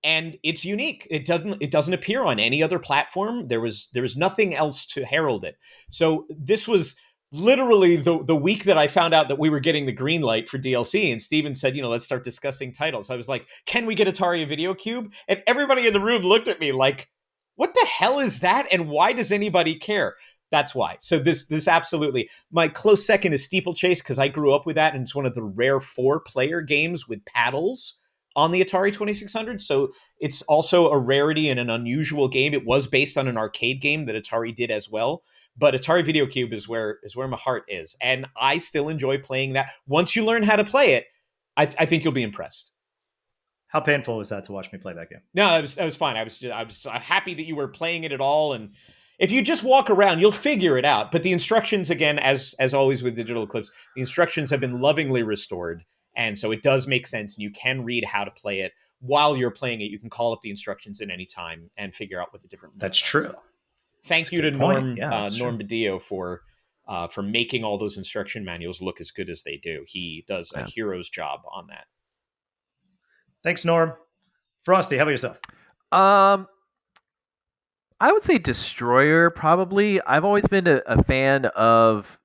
And it's unique. It doesn't appear on any other platform. There was nothing else to herald it. So this was literally the week that I found out that we were getting the green light for DLC, and Steven said, let's start discussing titles. I was like, can we get Atari Video Cube? And everybody in the room looked at me like, what the hell is that? And why does anybody care? That's why. So this absolutely. My close second is Steeplechase, because I grew up with that, and it's one of the rare 4-player games with paddles on the Atari 2600. So it's also a rarity and an unusual game. It was based on an arcade game that Atari did as well. But Atari Video Cube is where my heart is. And I still enjoy playing that. Once you learn how to play it, I think you'll be impressed. How painful was that to watch me play that game? No, I was fine. I was happy that you were playing it at all. And if you just walk around, you'll figure it out. But the instructions, again, as always with Digital Eclipse, the instructions have been lovingly restored. And so it does make sense, and you can read how to play it while you're playing it. You can call up the instructions at any time and figure out what the different. That's true. So, thank you to Norm Badillo for making all those instruction manuals look as good as they do. He does a hero's job on that. Thanks, Norm. Frosty, how about yourself? I would say Destroyer, probably. I've always been a fan of,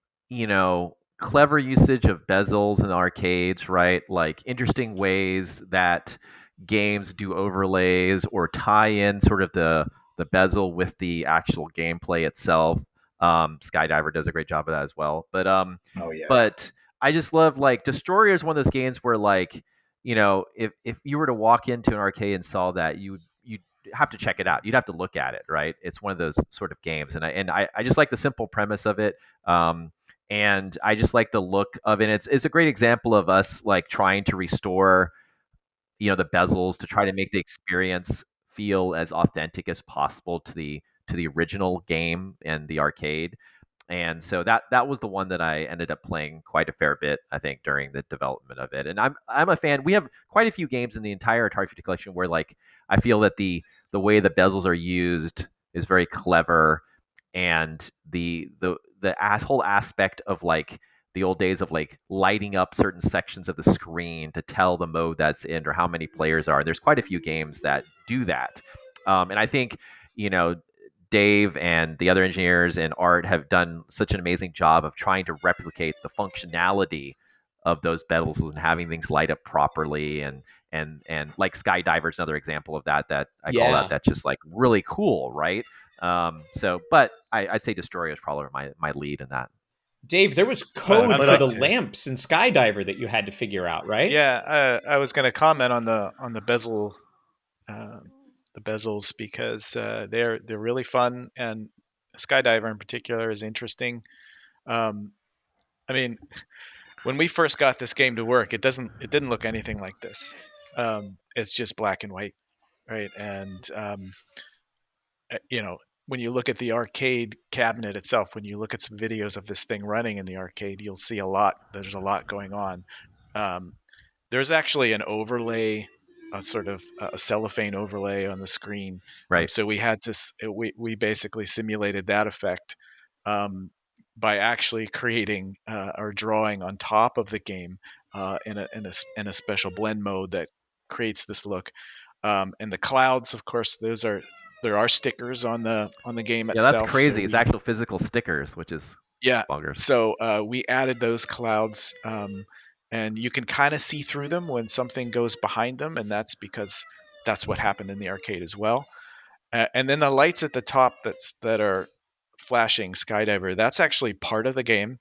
clever usage of bezels in arcades, right? Like interesting ways that games do overlays or tie in sort of the bezel with the actual gameplay itself. Skydiver does a great job of that as well. But but I just love, like, Destroyer is one of those games where, like, if you were to walk into an arcade and saw that, you'd have to check it out. You'd have to look at it, right? It's one of those sort of games, and I just like the simple premise of it. And I just like the look of it. It's a great example of us, like, trying to restore, the bezels to try to make the experience feel as authentic as possible to the original game and the arcade. And so that was the one that I ended up playing quite a fair bit, I think, during the development of it. And I'm a fan. We have quite a few games in the entire Atari 50 collection where like I feel that the way the bezels are used is very clever, and whole aspect of like the old days of like lighting up certain sections of the screen to tell the mode that's in or how many players are. There's quite a few games that do that, and I think Dave and the other engineers and Art have done such an amazing job of trying to replicate the functionality of those bezels and having things light up properly, and like Skydiver's another example of that I call Yeah. that's just like really cool, right? But I'd say Destroyer is probably my lead in that. Dave, there was code I'd for like the to. lamps in Skydiver that you had to figure out, right? Yeah, I was going to comment on the bezel, the bezels, because they're really fun, and Skydiver in particular is interesting. Um, I mean, when we first got this game to work, it didn't look anything like this. It's just black and white, right? And when you look at the arcade cabinet itself, when you look at some videos of this thing running in the arcade, you'll see a lot. There's a lot going on. Um, there's actually an overlay, a sort of a cellophane overlay on the screen. Right. So we had to we basically simulated that effect by actually creating or drawing on top of the game in a special blend mode that creates this look. And the clouds, of course, there are stickers on the game Yeah, that's itself. crazy. It's actual physical stickers, which is Yeah. bonkers. So we added those clouds, and you can kind of see through them when something goes behind them, and that's because that's what happened in the arcade as well. And then the lights at the top that are flashing Skydiver, that's actually part of the game.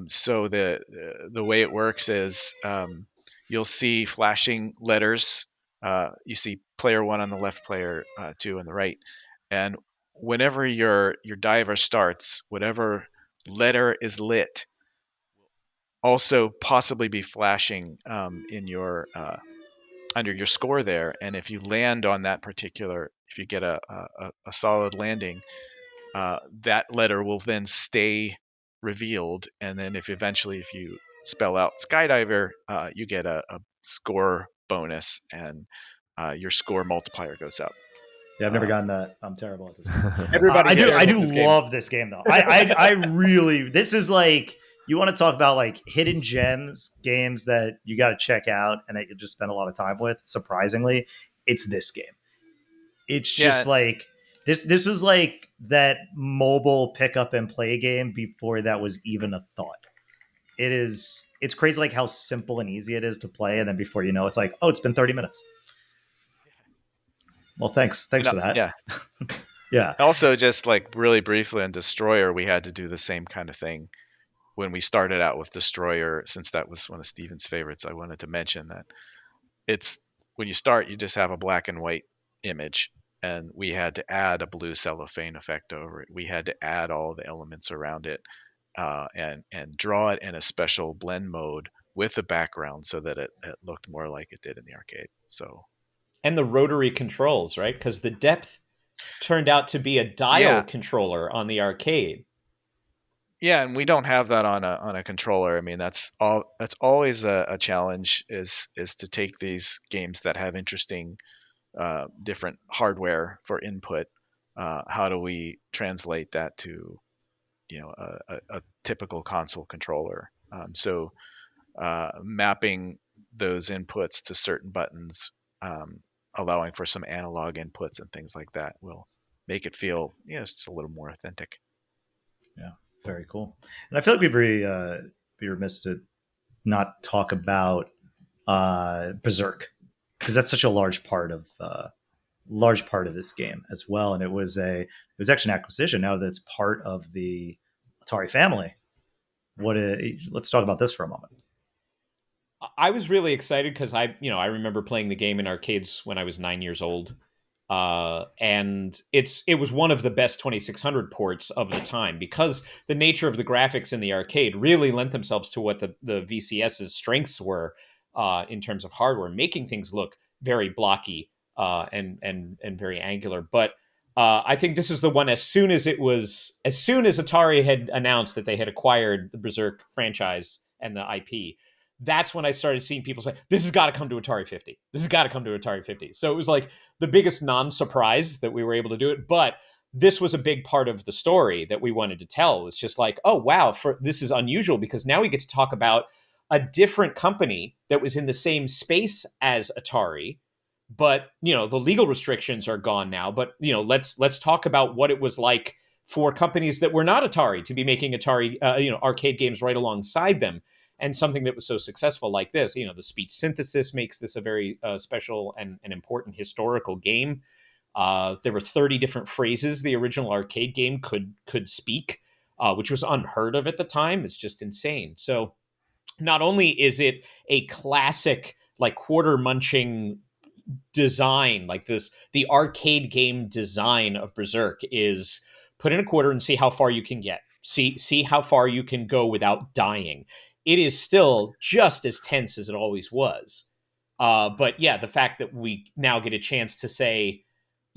So the way it works is you'll see flashing letters. You see player 1 on the left, player 2 on the right, and whenever your diver starts, whatever letter is lit also possibly be flashing in your under your score there. And if you land on that particular, if you get a solid landing, that letter will then stay revealed. And then if you spell out Skydiver, you get a score bonus, and your score multiplier goes up. Yeah, I've never gotten that. I'm terrible at this game. Everybody's I terrible do at this game. love this game though. I really, this is like, you want to talk about like hidden gems, games that you got to check out and that you just spend a lot of time with. Surprisingly, it's this game. It's just like this was like that mobile pick up and play game before that was even a thought. It's crazy like how simple and easy it is to play, and then before you know, it's like, oh, it's been 30 minutes. Well, thanks for that. Yeah. Yeah. Also, just like really briefly on Destroyer, we had to do the same kind of thing when we started out with Destroyer, since that was one of Steven's favorites. I wanted to mention that it's when you start, you just have a black and white image, and we had to add a blue cellophane effect over it. We had to add all the elements around it, and draw it in a special blend mode with the background so that it looked more like it did in the arcade. So, and the rotary controls, right? Because the depth turned out to be a dial controller on the arcade. Yeah, and we don't have that on a controller. I mean, that's always a challenge is to take these games that have interesting different hardware for input. How do we translate that to a typical console controller? So mapping those inputs to certain buttons, allowing for some analog inputs and things like that will make it feel just a little more authentic. Yeah, very cool. And I feel like we'd be remiss to not talk about Berserk, because that's such a large part of this game as well. And it was actually an acquisition now that's part of the Atari family. Let's talk about this for a moment. I was really excited because I remember playing the game in arcades when I was 9 years old. And it was one of the best 2600 ports of the time, because the nature of the graphics in the arcade really lent themselves to what the VCS's strengths were in terms of hardware, making things look very blocky and very angular. But I think this is the one. As soon as Atari had announced that they had acquired the Berserk franchise and the IP, that's when I started seeing people say, "This has got to come to Atari 50. This has got to come to Atari 50." So it was like the biggest non-surprise that we were able to do it, but this was a big part of the story that we wanted to tell. It's just like, oh wow, this is unusual because now we get to talk about a different company that was in the same space as Atari, but the legal restrictions are gone now. But let's talk about what it was like for companies that were not Atari to be making Atari arcade games right alongside them, and something that was so successful like this. The speech synthesis makes this a very special and important historical game. There were 30 different phrases the original arcade game could speak, which was unheard of at the time. It's just insane. So not only is it a classic, like, quarter munching design, like the arcade game design of Berserk is put in a quarter and see how far you can get. See how far you can go without dying. It is still just as tense as it always was. But yeah, the fact that we now get a chance to say,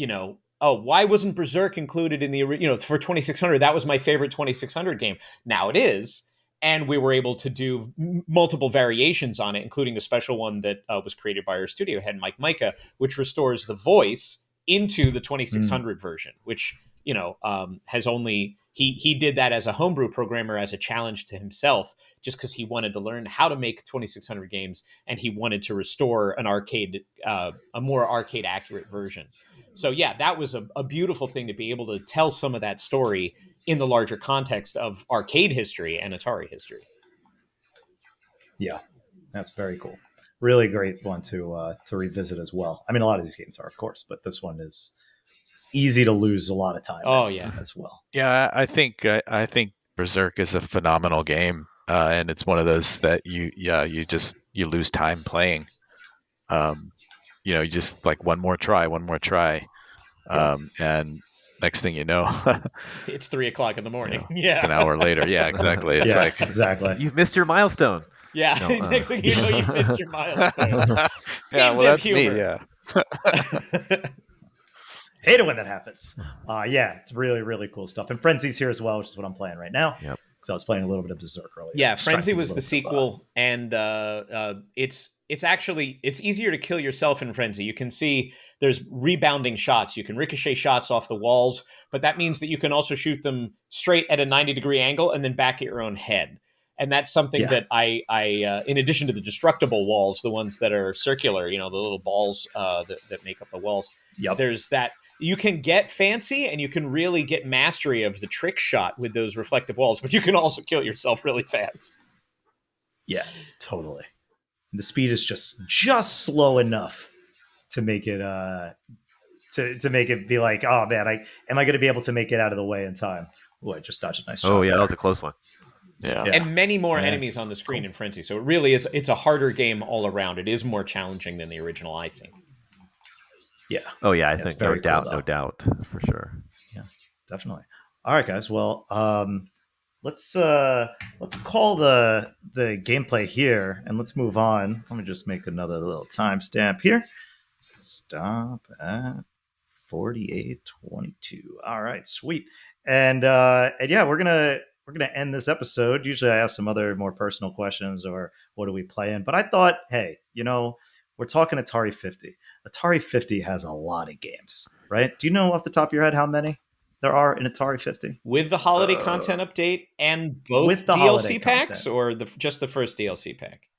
oh, why wasn't Berserk included in the, for 2600? That was my favorite 2600 game. Now it is. And we were able to do multiple variations on it, including a special one that was created by our studio head, Mike Micah, which restores the voice into the 2600 version, which, has only... He did that as a homebrew programmer, as a challenge to himself, just because he wanted to learn how to make 2600 games, and he wanted to restore an a more arcade accurate version. So yeah, that was a beautiful thing to be able to tell some of that story in the larger context of arcade history and Atari history. Yeah, that's very cool. Really great one to revisit as well. I mean, a lot of these games are, of course, but this one is easy to lose a lot of time. Oh yeah, as well. Yeah, I think Berserk is a phenomenal game, and it's one of those that you lose time playing. You just like one more try, and next thing you know, it's 3:00 in the morning. Yeah, it's an hour later. Yeah, exactly. It's like exactly. You've missed your milestone. Yeah, next thing you know, you've missed your milestone. Yeah, well, that's me. Yeah. Hate it when that happens. Yeah, it's really, really cool stuff. And Frenzy's here as well, which is what I'm playing right now. Yep. Because I was playing a little bit of Berserk earlier. Yeah, Frenzy was the sequel, and it's easier to kill yourself in Frenzy. You can see there's rebounding shots. You can ricochet shots off the walls, but that means that you can also shoot them straight at a 90-degree angle and then back at your own head. And that's something that I in addition to the destructible walls, the ones that are circular, the little balls that make up the walls. Yep. There's that. You can get fancy and you can really get mastery of the trick shot with those reflective walls, but you can also kill yourself really fast. Yeah, totally. The speed is just slow enough to make it to make it be like, oh man, am I going to be able to make it out of the way in time? Oh, I just dodged a nice shot. Oh yeah, that was a close one. Yeah. And many more enemies on the screen in Frenzy. So it really is, it's a harder game all around. It is more challenging than the original, I think. Yeah. Oh yeah, I think no doubt, for sure. Yeah, definitely. All right, guys. Well, let's call the gameplay here, and let's move on. Let me just make another little timestamp here. Stop at 48:22. All right, sweet. And yeah, we're gonna end this episode. Usually, I ask some other more personal questions or what are we playing, but I thought, hey, we're talking Atari 50. Atari 50 has a lot of games, right? Do you know off the top of your head how many there are in Atari 50? With the holiday content update and both with the DLC packs, content. Or just the first DLC pack?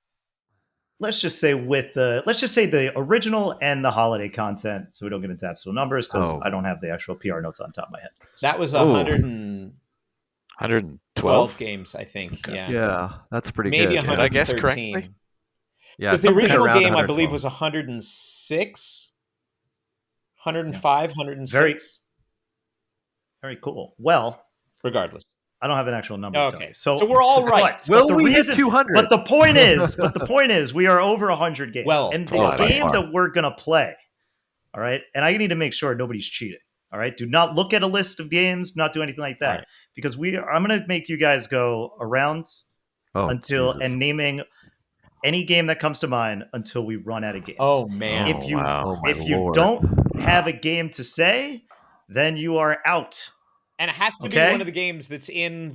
Let's just say the original and the holiday content, so we don't get into absolute numbers because I don't have the actual PR notes on top of my head. That was 112 games, I think. Okay. Yeah, that's pretty Maybe good. Maybe 113. Did I guess correctly? Yeah, because the original game, I believe, was 106, 105, 106. Very cool. Well, regardless, I don't have an actual number. Okay, so we're all right. Well, we hit 200. But the point is, we are over 100 games. Well, and the game that we're gonna play, all right. And I need to make sure nobody's cheating. All right. Do not look at a list of games. Do not do anything like that, because I'm gonna make you guys go around and naming any game that comes to mind until we run out of games. Oh man! If you don't have a game to say, then you are out. And it has to be Okay. one of the games that's in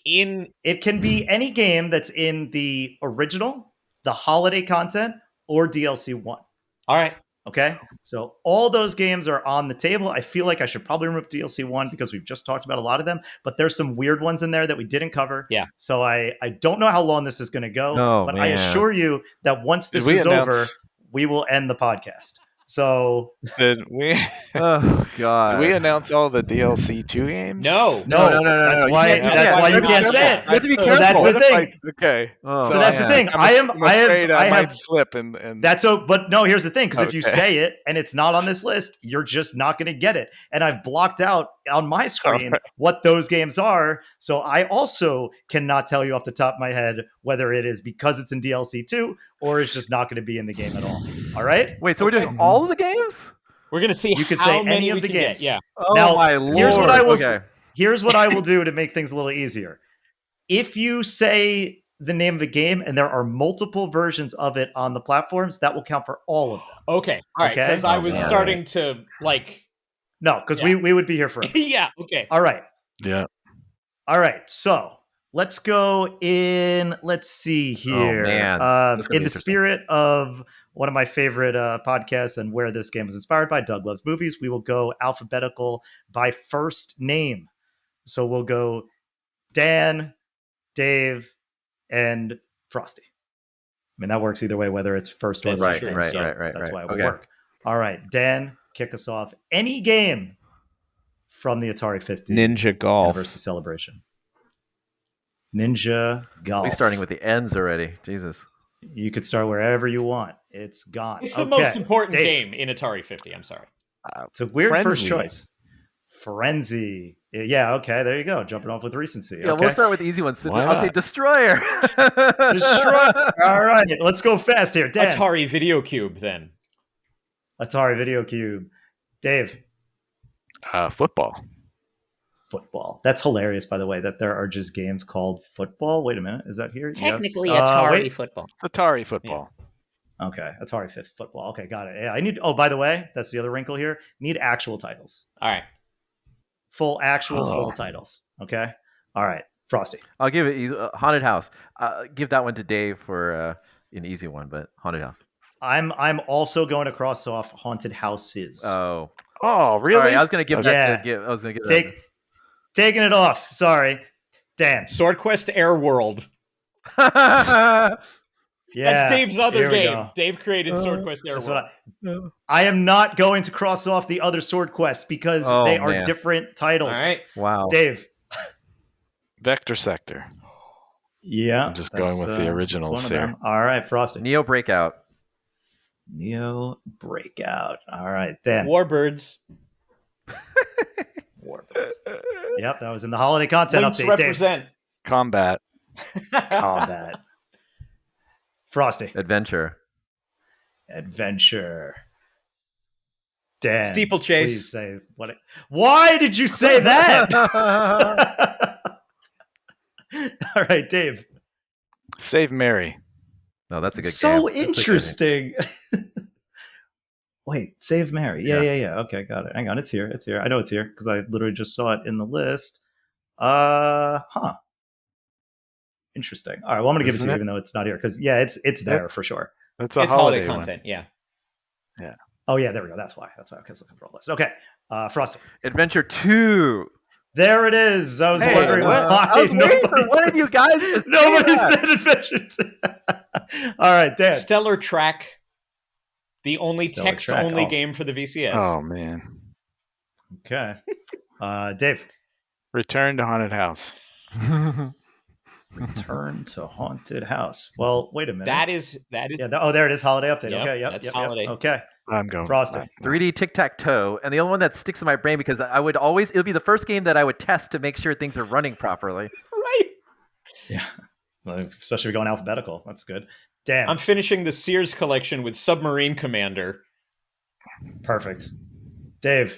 It can be any game that's in the original, the holiday content, or DLC 1. All right. Okay. So all those games are on the table. I feel like I should probably remove DLC 1 because we've just talked about a lot of them, but there's some weird ones in there that we didn't cover. Yeah. So I don't know how long this is going to go, Oh, but I man. assure you that once Did this we is over, announce- we will end the podcast. So Did we Oh God. did we announce all the DLC 2 games? No. no, no. that's You why can't- that's why you can't can't do say that. it. You have to be So careful. that's the What if thing. okay. Oh, So that's the man. thing. I'm afraid I have might slip and That's so, but no, here's the thing, because if you Okay. say it and it's not on this list, you're just not going to get it. And I've blocked out on my screen right. what those games are. So I also cannot tell you off the top of my head whether it is because it's in DLC 2 or it's just not going to be in the game at all. All right. Wait, so we're Okay. doing all of the games? We're going to see You could how say many any of we the can games. get. Yeah. Oh Now, my lord. here's what I will Okay. Here's what I will do to make things a little easier. If you say the name of a game and there are multiple versions of it on the platforms, that will count for all of them. Okay. All right. Okay. Because I Oh, was man. starting to like. No, because Yeah. we would be here forever. Yeah. Okay. All right. yeah. All right, so let's go in. Let's see here. man. That's gonna In be the spirit of one of my favorite podcasts and where this game was inspired by, Doug Loves Movies, we will go alphabetical by first name. So we'll go Dan, Dave, and Frosty. I mean, that works either way, whether it's first or That's last true. name. Right, So right. that's why it will Okay. work. All right, Dan, kick us off. Any game from the Atari 50 Ninja Golf. Anniversary Celebration. Ninja Golf. We're starting with the ends already. Jesus. You could start wherever you want. It's gone. It's the Okay, most important Dave. game in Atari 50. I'm sorry. It's a weird first Frenzy. choice. Frenzy. Yeah, okay, there you go. Jumping off with recency. Yeah, Okay. we'll start with the easy ones. So Why I'll say not? Destroyer. Destroyer. All right, let's go fast here. Dan. Atari Video Cube, then. Atari Video Cube. Dave. Football. Football. That's hilarious, by the way, that there are just games called football. Wait a minute. Is that here? Technically, Yes. Atari Wait. football. It's Atari football. Okay, Atari Fifth Football. Okay, got it. Yeah, I need. Oh, by the way, that's the other wrinkle here. Need actual titles. All right. Full Oh. titles. Okay. All right, Frosty. I'll give it Haunted House. Give that one to Dave for an easy one, but Haunted House. I'm also going to cross off Haunted Houses. Oh, Oh, really? All right, I was gonna give that. Yeah. To, give, I was gonna give Taking it off. Sorry, Dan. Sword Quest Air World. that. Yeah, That's Dave's other here we game. go. Dave created Sword Quest Air That's World. what I am not going to cross off the other Sword Quests because Oh, they are man. different titles. All right. Wow. Dave. Vector Sector. Yeah, I'm just going with the originals that's one of here. them. All right, Frosty. Neo Breakout. Neo Breakout. All right, Dan. Warbirds. Warbirds. Yep, that was in the holiday content Links update. represent. Combat. Dave. Combat. Frosty. Adventure. Adventure. Dan. Steeplechase. Please say what. Why did you say that? All right, Dave. Save Mary. No, that's a good game. So That's a good game. interesting. Wait, Save Mary. Yeah. Yeah. Okay, got it. Hang on, it's here. I know it's here because I literally just saw it in the list. Interesting. All right, well, I'm gonna give it to Isn't you it? even though it's not here because it's there It's- for sure. That's a It's holiday one. content. Yeah. Oh yeah, there we go. That's why. Okay, I was looking for all this. Okay, Frosty. Adventure 2. There it is. I was Hey, wondering what? why I was waiting for nobody one of said, you guys to say nobody that. said Adventure 2. All right, Dan. Stellar Track. The only Stellar text-only Track. Oh. game for the VCS. Oh man. Okay, Dave. Return to Haunted House. Return to Haunted House. Well, wait a minute. That is. Yeah. There it is. Holiday update. Yep, okay. Yep. that's yep, holiday. Yep. Okay. I'm going. Frosty. 3D tic-tac-toe. And the only one that sticks in my brain because I would always, it would be the first game that I would test to make sure things are running properly. Right. Yeah. Well, especially if you're going alphabetical. That's good. Dan. I'm finishing the Sears collection with Submarine Commander. Perfect. Dave.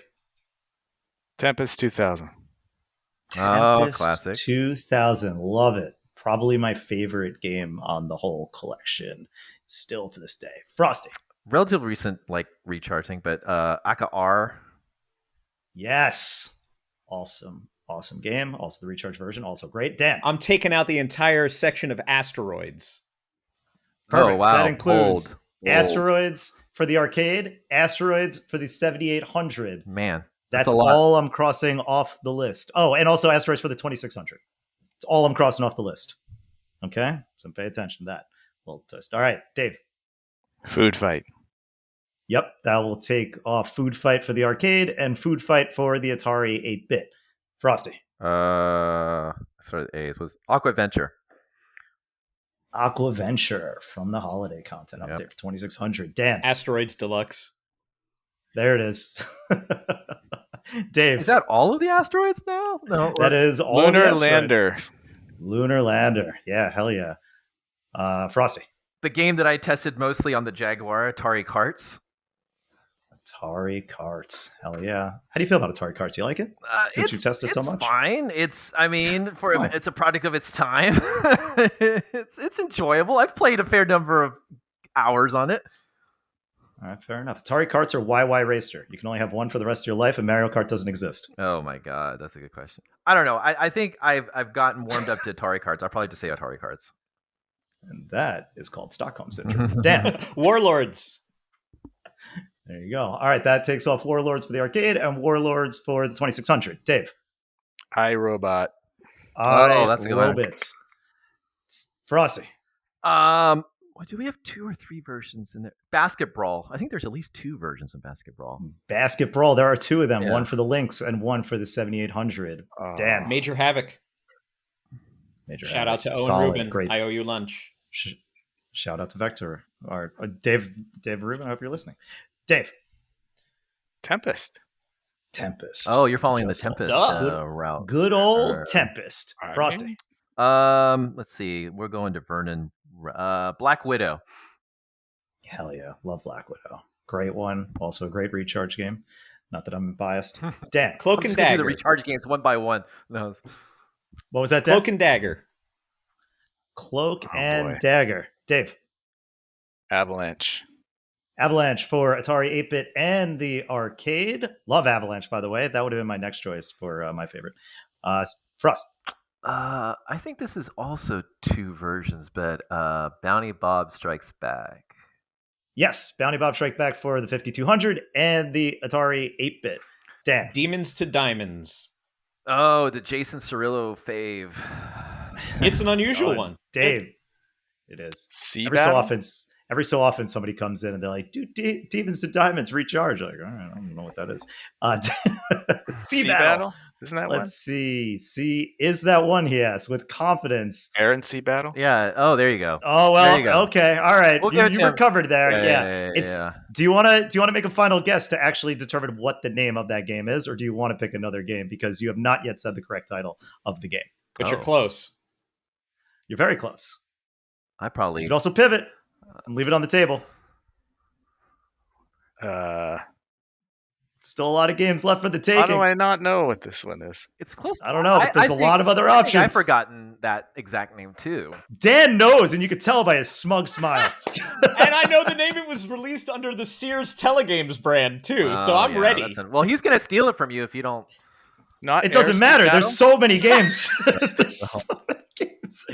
Tempest 2000. Oh, Tempest classic. 2000. Love it. Probably my favorite game on the whole collection. Still to this day. Frosty. Relatively recent, like, recharging, but Aka R. Yes. Awesome game. Also the recharge version, also great. Dan. I'm taking out the entire section of asteroids. Perfect. Oh, wow. That includes Bold. asteroids for the arcade, asteroids for the 7800. Man, That's a lot. all I'm crossing off the list. Oh, and also asteroids for the 2600. It's all I'm crossing off the list. Okay, so pay attention to that little twist. All right, Dave. Food Fight. Yep, that will take off Food Fight for the arcade and Food Fight for the Atari 8-bit. Frosty. Sorry, A's was Aqua Venture. Aqua Venture from the holiday content update for 2600. Dan. Asteroids Deluxe. There it is. Dave. Is that all of the asteroids now? No, that is all Lunar the asteroids. Lander. Lunar Lander. Yeah, hell yeah. Frosty. The game that I tested mostly on the Jaguar, Atari Karts. Atari Karts. Hell yeah. How do you feel about Atari Karts? You like it? Since you tested so much? It's fine. It's a product of its time. it's enjoyable. I've played a fair number of hours on it. All right, fair enough. Atari Karts or YY Racer? You can only have one for the rest of your life, and Mario Kart doesn't exist. Oh my god, that's a good question. I don't know. I think I've gotten warmed up to Atari Karts. I'll probably just say Atari Karts. And that is called Stockholm Syndrome. Dan. Warlords. There you go. All right, that takes off Warlords for the arcade and Warlords for the 2600. Dave. iRobot. That's a good one. Robot. Frosty. What do we have 2 or 3 versions in there? Basket Brawl. I think there's at least 2 versions of Basket Brawl. Basket Brawl. There are 2 of them. Yeah. One for the Lynx and one for the 7800. Dan. Major Havoc. Major Shout Havoc. out to Owen Solid, Rubin. Great. I owe you lunch. Shout out to Vector. Or Dave Rubin. I hope you're listening. Dave. Tempest. Tempest. Oh, you're following Just the Tempest route. Good old Tempest. Frosty. Let's see. We're going to Vernon. Black Widow. Hell yeah. Love Black Widow. Great one. Also a great recharge game. Not that I'm biased. Dan. Cloak and Dagger. The recharge games one by one. No. What was that, Dan? Cloak and Dagger. Cloak Oh, and boy. Dagger. Dave. Avalanche. Avalanche for Atari 8-bit and the arcade. Love Avalanche, by the way. That would have been my next choice for my favorite. Frost. I think this is also 2 versions, but Bounty Bob Strikes Back. Yes, Bounty Bob Strike Back for the 5200 and the Atari 8-bit. Dan. Demons to Diamonds. Oh, the Jason Cirillo fave. It's an unusual one. Dave. It is. Sea Every Battle? so often somebody comes in and they're like, dude, Demons to Diamonds recharge. I'm like, all right, I don't know what that is. Sea Battle. Isn't that one? Let's see. Is that one? Yes, with confidence. Air and Sea Battle? Yeah. Oh, there you go. Oh There well. you go. Okay. All right. We'll give it You to him. recovered there. Yeah. Yeah. Do you want to make a final guess to actually determine what the name of that game is, or do you want to pick another game because you have not yet said the correct title of the game? But you're close. You're very close. I You probably. could also pivot and leave it on the table. Still a lot of games left for the taking. How do I not know what this one is? It's close. I don't know, but there's a lot of other options. I've forgotten that exact name too. Dan knows, and you could tell by his smug smile. And I know the name it was released under the Sears Telegames brand too, so I'm ready. Well, he's gonna steal it from you if you don't. Not It Air doesn't Sea matter. Battle? There's so many games. There's so many games.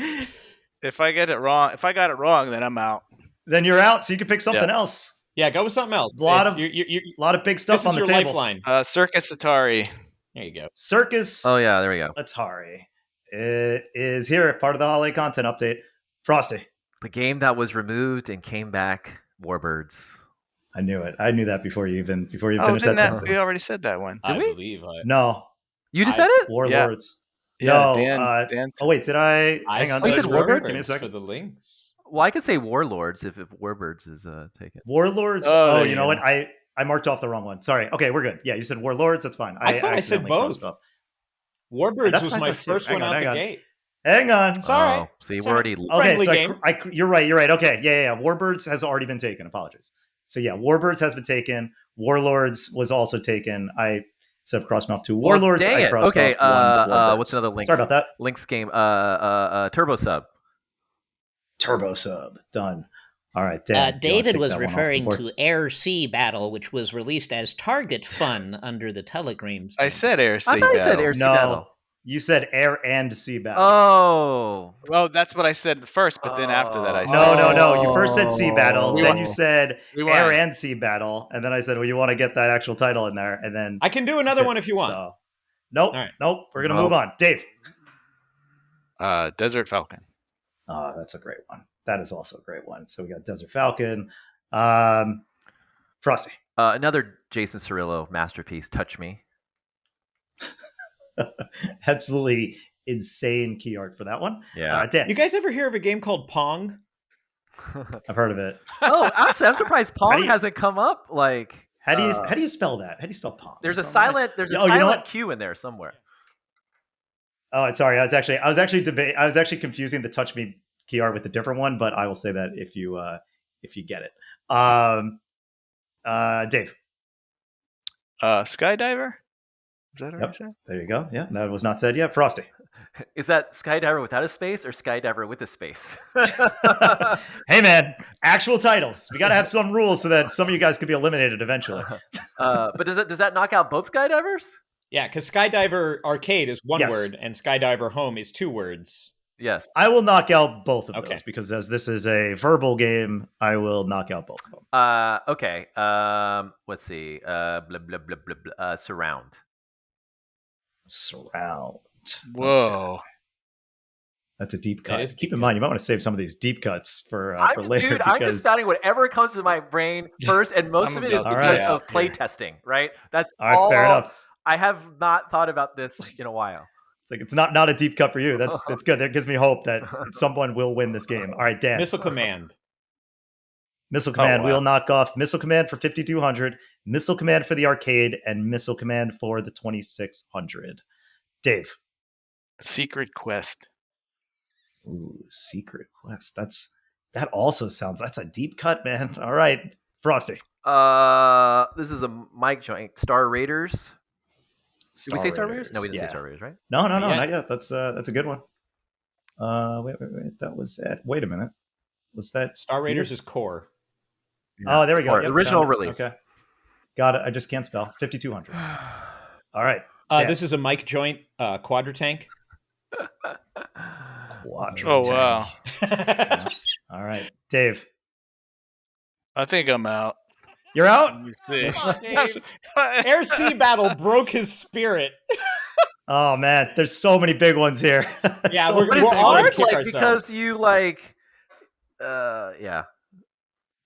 If I got it wrong, then I'm out. Then you're out, so you can pick something else. Yeah, go with something else. A lot of You- A lot of big stuff this on is the your table. lifeline. Circus Atari. There you go. Circus Oh yeah, there we go. Atari. It is here, part of the holiday content update. Frosty. The game that was removed and came back. Warbirds. I knew it. I knew that before you Oh, finished that sentence. we already said that one. I we? believe I. No, You just I- said it. Warlords. Yeah, No, Dan. Oh wait, did I? I Hang on. Oh, you said said Warbirds? Give me a Warbirds second. for the links. Well, I could say Warlords if Warbirds is taken. Warlords. Oh, Oh, there you you know go. what? I marked off the wrong one. Sorry. Okay, we're good. Yeah, you said Warlords. That's fine. I thought I said accidentally both. crossed off. Warbirds That's was fine, my that's it. first Hang one on, out hang the on. gate. Hang on. It's all right. See, It's we're all already. right. Okay, Friendly so game. you're right. Okay, yeah. Warbirds has already been taken. Apologies. So yeah, Warbirds has been taken. Warlords was also taken. I instead of crossing off 2 Warlords, dang I it. crossed Okay, off 1 Warbirds. what's another Lynx? Sorry about that. Lynx game. Turbo Sub. Turbo Sub done. All right, Dan. do you wanna David take was that one off the referring board? to Air Sea Battle, which was released as Target Fun under the Telegrams. I brand. said Air I Sea thought he said Battle. Air Sea No, Battle. you said air and sea battle. Oh. Well, that's what I said first, but then after that I said No. You first said sea battle, We then won. you said We air won. and sea battle, and then I said, well, you want to get that actual title in there, and then I can do another one if you want. So, nope, All right. nope. We're gonna Nope. move on. Dave. Desert Falcon. Oh, that's a great one. That is also a great one. So we got Desert Falcon. Frosty. Another Jason Cirillo masterpiece, Touch Me. Absolutely insane key art for that one. Yeah. Dan. You guys ever hear of a game called Pong? I've heard of it. Oh, actually, I'm surprised How Pong do you- hasn't come up. Like, How do you spell that? How do you spell Pong? there's a Is that right? silent Oh, you know what? Q in there somewhere. Oh, sorry. I was actually confusing the Touch Me key art with a different one, but I will say that if you get it. Dave. Skydiver? Is that what I Yep. said? There you go. Yeah, that was not said yet. Frosty. Is that Skydiver without a space or Skydiver with a space? Hey man, actual titles. We got to have some rules so that some of you guys could be eliminated eventually. But does that knock out both Skydivers? Yeah, because Skydiver Arcade is one Yes. word and Skydiver Home is 2 words. Yes. I will knock out both of Okay. those because as this is a verbal game, I will knock out both of them. Okay. Let's see. Blah blah blah blah blah. Surround. Surround. Whoa. That's a deep That cut. is Keep deep in cut. mind, you might want to save some of these deep cuts for later. Dude, I'm just sounding whatever comes to my brain first, and most I'm of it is about to because be of out play here. testing, right? That's All right, fair enough. I have not thought about this in a while. It's like it's not a deep cut for you. That's good. That gives me hope that someone will win this game. All right, Dan. Missile Command. Missile Command. wow. We'll knock off Missile Command for 5200, Missile Command for the arcade, and Missile Command for the 2600. Dave. Secret Quest. Ooh, Secret Quest. That also sounds. That's a deep cut, man. All right, Frosty. This is a Mike joint. Star Raiders. Did we say Star Raiders? No, we didn't Yeah. say Star Raiders, right? No, Not yet. not yet. That's a good one. Wait. That was at. Wait a minute. Was that Star Raiders is core. Oh, there we go. Or Yep, original found it. release. Okay, got it. I just can't spell. 5200. All right. Dan. This is a Mike joint Quadratank. Quadro Oh, tank. wow. Yeah. All right, Dave. I think I'm out. You're out. Let me see. Come on, Dave. Air Sea Battle broke his spirit. Oh man, there's so many big ones here. Yeah, So we're- But many it's we're big all ones. hard, kick like, ourselves. because you like, yeah.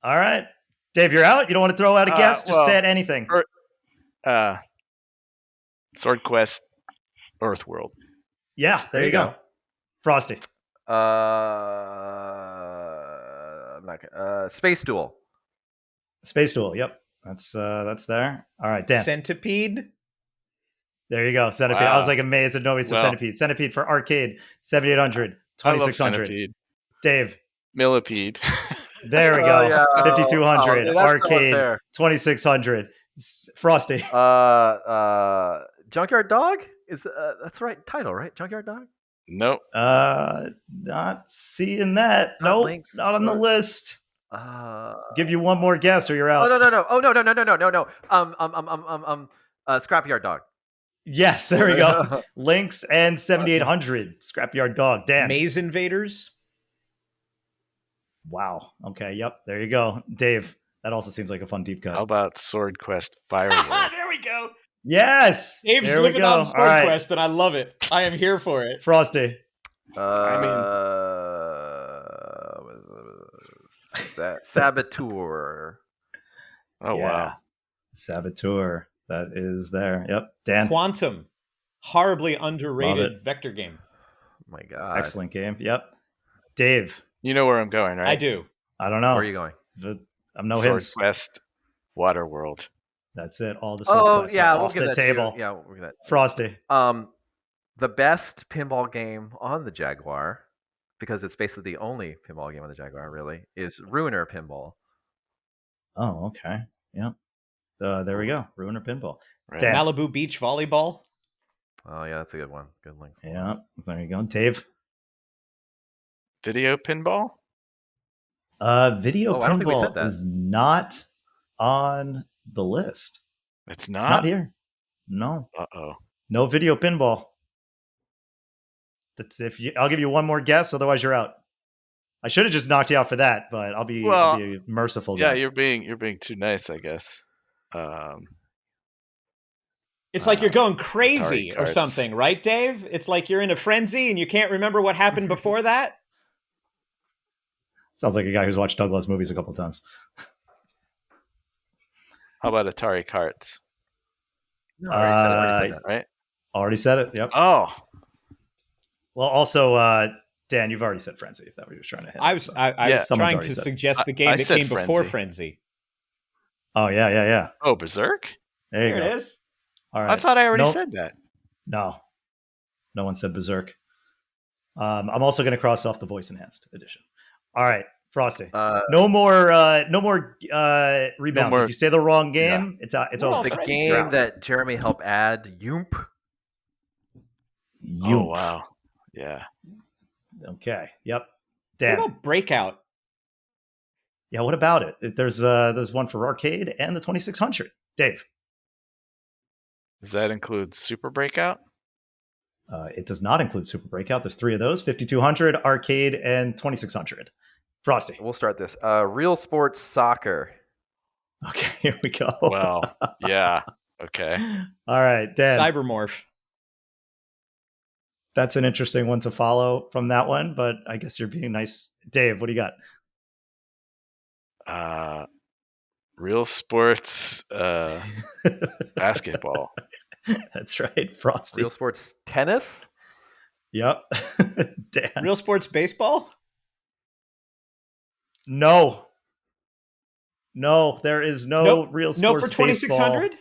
All right, Dave, you're out. You don't want to throw out a guess? Just well, say anything. Sword Quest, Earthworld. Yeah, there you go. Frosty. I'm not Space Duel. Space Duel. Yep, that's there. All right, Dan. Centipede. There you go. Centipede. I was Wow. like amazed that nobody said Well. Centipede. Centipede for arcade. 7800. I love 2600. Centipede. Dave. Millipede. There we Oh, go. yeah. 5200. Oh, that's so arcade. unfair. 2600. Frosty. Junkyard Dog is that's the right title, right? Junkyard Dog. Nope. Not seeing that. Not Nope, Lynx not on the or- list. Oh Give you one more guess or you're out. no. Scrapyard Dog. Yes, there we go. Lynx and 7800. Scrapyard Dog. Dan. Maze Invaders. Wow. Okay. Yep. There you go. Dave. That also seems like a fun deep How cut. about Sword Quest Firewall? There we go. Yes. Dave's there we living go. on All Sword right. Quest, and I love it. I am here for it. Frosty. Saboteur. Oh, Yeah. wow. Saboteur. That is there. Yep. Dan. Quantum. Horribly Love underrated vector game. Oh my God. Excellent game. Yep. Dave. You know where I'm going, right? I do. I don't know. Where are you going? I'm no Sword hints. Quest, Water World. That's it. All the sword Oh quests yeah, are we'll off give the that to you. table. Yeah, we'll give that. Frosty. The best pinball game on the Jaguar, because it's basically the only pinball game on the Jaguar, really, is Ruiner Pinball. Oh, okay. Yep. There we go. Ruiner Pinball. Right. Dan. Malibu Beach Volleyball. Oh yeah, that's a good one. Good link. Yeah. There you go. Dave. Video pinball? Video I don't think we said pinball that. is not on the list. It's It's not not. here. No, Uh-oh. no video pinball. I'll give you one more guess, otherwise you're out. I should have just knocked you out for that, but I'll be a merciful Yeah, guy. you're being too nice, I guess. It's like you're going crazy Atari or carts. something, right, Dave? It's like you're in a frenzy and you can't remember what happened before that. Sounds like a guy who's watched Douglas movies a couple of times. How about Atari carts? No, I already said that. Right? Already said it. Yep. Oh, Well, also, Dan, you've already said Frenzy. If that was trying to hit. I was Someone's trying already to said it. suggest the game I that said came before Frenzy. Frenzy. Oh yeah. Oh, Berserk? There you There go. it is. All right. I thought I already Nope. said that. No one said Berserk. I'm also going to cross off the voice enhanced edition. All right, Frosty. No more rebounds. more- If you say the wrong game, it's We're all over. The friends game here. that Jeremy helped add, Yoomp. Oh, wow. Yeah. Okay. Yep. What Dan. about Breakout? Yeah. What about it? There's one for arcade and the 2600. Dave. Does that include Super Breakout? It does not include Super Breakout. There's 3 of those: 5200, arcade, and 2600. Frosty. We'll start this. Real Sports Soccer. Okay. Here we go. Well, yeah. Okay. All right, Dan. Cybermorph. That's an interesting one to follow from that one, but I guess you're being nice. Dave, what do you got? Real Sports Basketball. That's right, Frosty. Real Sports Tennis. Yep. Dan. Real Sports Baseball? No, there is no Nope. real sports No for 2600?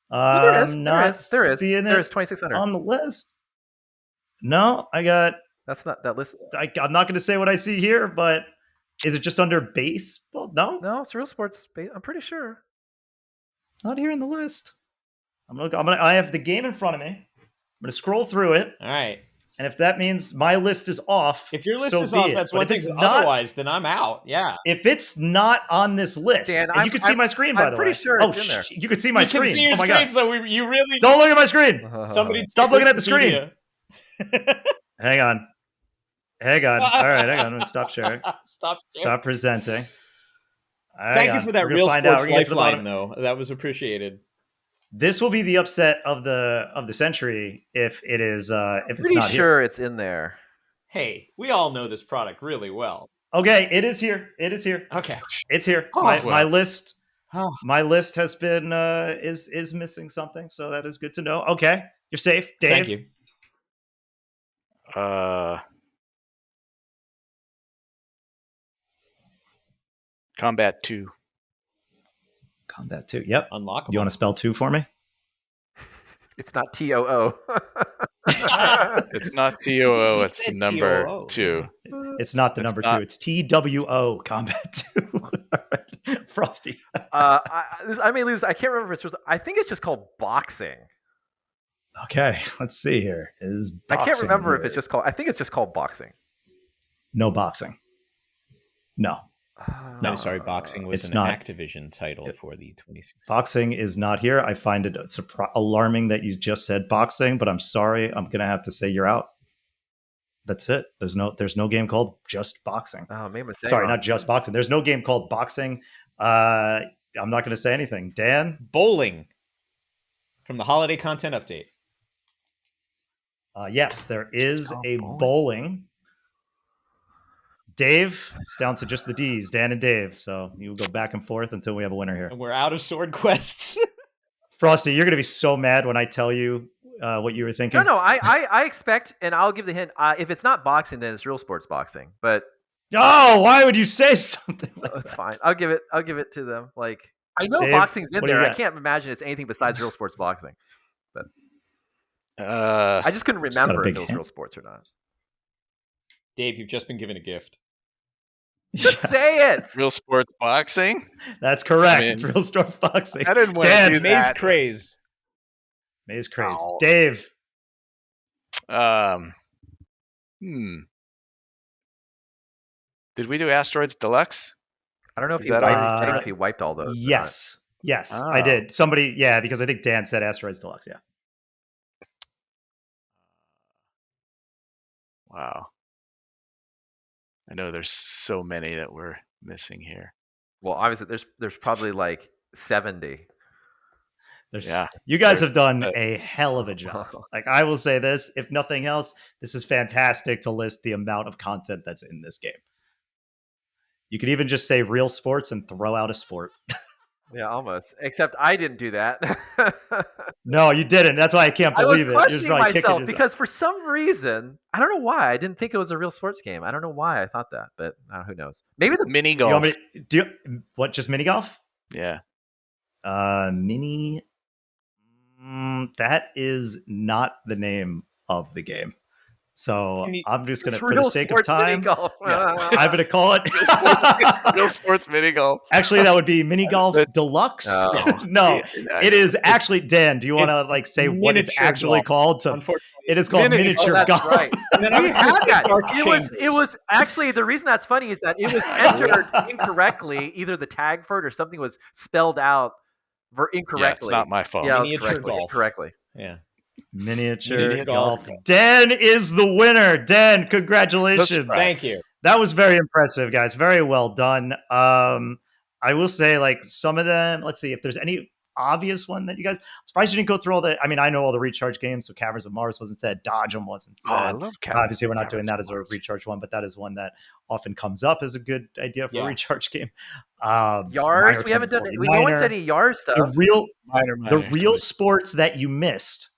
There is. Seeing There it is 2600. on the list. No, I got. That's not that list. I'm not going to say what I see here, but is it just under baseball? No, No, it's Real Sports. I'm pretty sure. not here in the list. I have the game in front of me. I'm going to scroll through it. All right. And if that means my list is off, If your list so is be off, it. that's But one if thing. it's not- Otherwise, then I'm out. Yeah. If it's not on this list, Dan, and you can see my screen, by I'm the pretty way. sure it's in there. You can see my You screen. can see your oh my screen, god! so you really Don't look at my screen. somebody Stop looking at the screen. Wikipedia. Hang on. All right, hang on. I'm gonna stop sharing. Stop. Stop presenting. Thank you for that We're gonna Real find out. Sports We're gonna get to the lifeline, bottom. though. That was appreciated. This will be the upset of the century if it is if it's Pretty not sure it's in there. Hey, we all know this product really well. here. Okay, it is here. It is here. Okay. It's here. Oh, my well. list. Oh. My list has been is missing something, so that is good to know. Okay, you're safe, Dave. Thank you. Combat 2. Combat 2. Yep. Unlockable. You want to spell 2 for me? It's not TOO. It's not TOO, He it's the said number TOO. 2. It's not the It's number not. 2. It's TWO Combat 2. All right. Frosty. I may lose. I can't remember if it's. I think it's just called boxing. Okay, let's see here. Is I can't boxing remember if here? it's just called. I think it's just called boxing. No boxing. No. No, sorry, boxing was It's an not. Activision title for the 26. Boxing is not here. I find it alarming that you just said boxing, but I'm sorry. I'm going to have to say you're out. That's it. There's no game called just boxing. Oh, maybe I'm saying Sorry, wrong. not just boxing. There's no game called boxing. I'm not going to say anything. Dan? Bowling from the holiday content update. Yes, there is called a bowling. bowling. Dave, it's down to just the D's, Dan and Dave. So you go back and forth until we have a winner here. And we're out of sword quests. Frosty, you're going to be so mad when I tell you what you were thinking. No. I expect, and I'll give the hint. If it's not boxing, then it's Real Sports Boxing. But Oh, why would you say something like it's that? fine. I'll give it to them. Like I know Dave, boxing's in what do you there. I got? can't imagine it's anything besides Real Sports Boxing. Uh, I just couldn't Just got a remember if big it was hint. Real Sports or not. Dave, you've just been given a gift. Just Yes. say it. Real Sports Boxing? That's correct. I mean, it's Real Sports Boxing. I didn't want Dan, to do Maze that. Craze. Maze Craze. Ow. Dave. Um, hmm. Did we do Asteroids Deluxe? I don't know if Is he that wiped, already I don't know Uh, if he wiped all those. or not. yes. Yes, I Oh. did. Somebody, yeah, because I think Dan said Asteroids Deluxe. Yeah. Wow. I know there's so many that we're missing here. Well, obviously, there's probably like 70. Yeah. You guys There's- have done a hell of a job. Like, I will say this, if nothing else, this is fantastic to list the amount of content that's in this game. You could even just say real sports and throw out a sport. Yeah, almost. Except I didn't do that. No, you didn't. That's why I can't I was believe it. You're just questioning probably kicking myself yourself. because for some reason, I don't know why, I didn't think it was a real sports game. I don't know why I thought that, but who knows? Maybe the Mini You want golf. me what, just mini golf? Yeah. Mini. That is not the name of the game. So Can you- I'm just going it's to, for the real sake of sports mini time, golf. yeah, I'm going to call it. Real sports mini golf. Actually, that would be mini golf That's- deluxe. Oh. No, See, it is actually, Dan, do you want to It's like say what it's miniature actually golf. called? Unfortunately, It is called Mini- miniature Oh, that's golf. right. And then I We was gonna had say that. Dark It Chambers. was actually the reason that's funny is that it was entered incorrectly. Either the tag for it or something was spelled out incorrectly. Yeah, it's not my fault. Yeah, it was Miniature correctly. golf. Incorrectly. Yeah. Miniature Miniature golf. golf. Dan is the winner. Dan, congratulations. Thank you. That was very impressive, guys. Very well done. I will say, like, some of them, let's see if there's any obvious one that you guys, I'm surprised you didn't go through all the, I mean, I know all the recharge games, so Caverns of Mars wasn't said, Dodge 'em wasn't said. Oh, I love Caverns. Obviously, we're not doing that Caverns as a of Mars. recharge one, but that is one that often comes up as a good idea for Yeah. a recharge game. Yars. We haven't done it. No one said any Yars stuff. The Minor real choice. sports that you missed,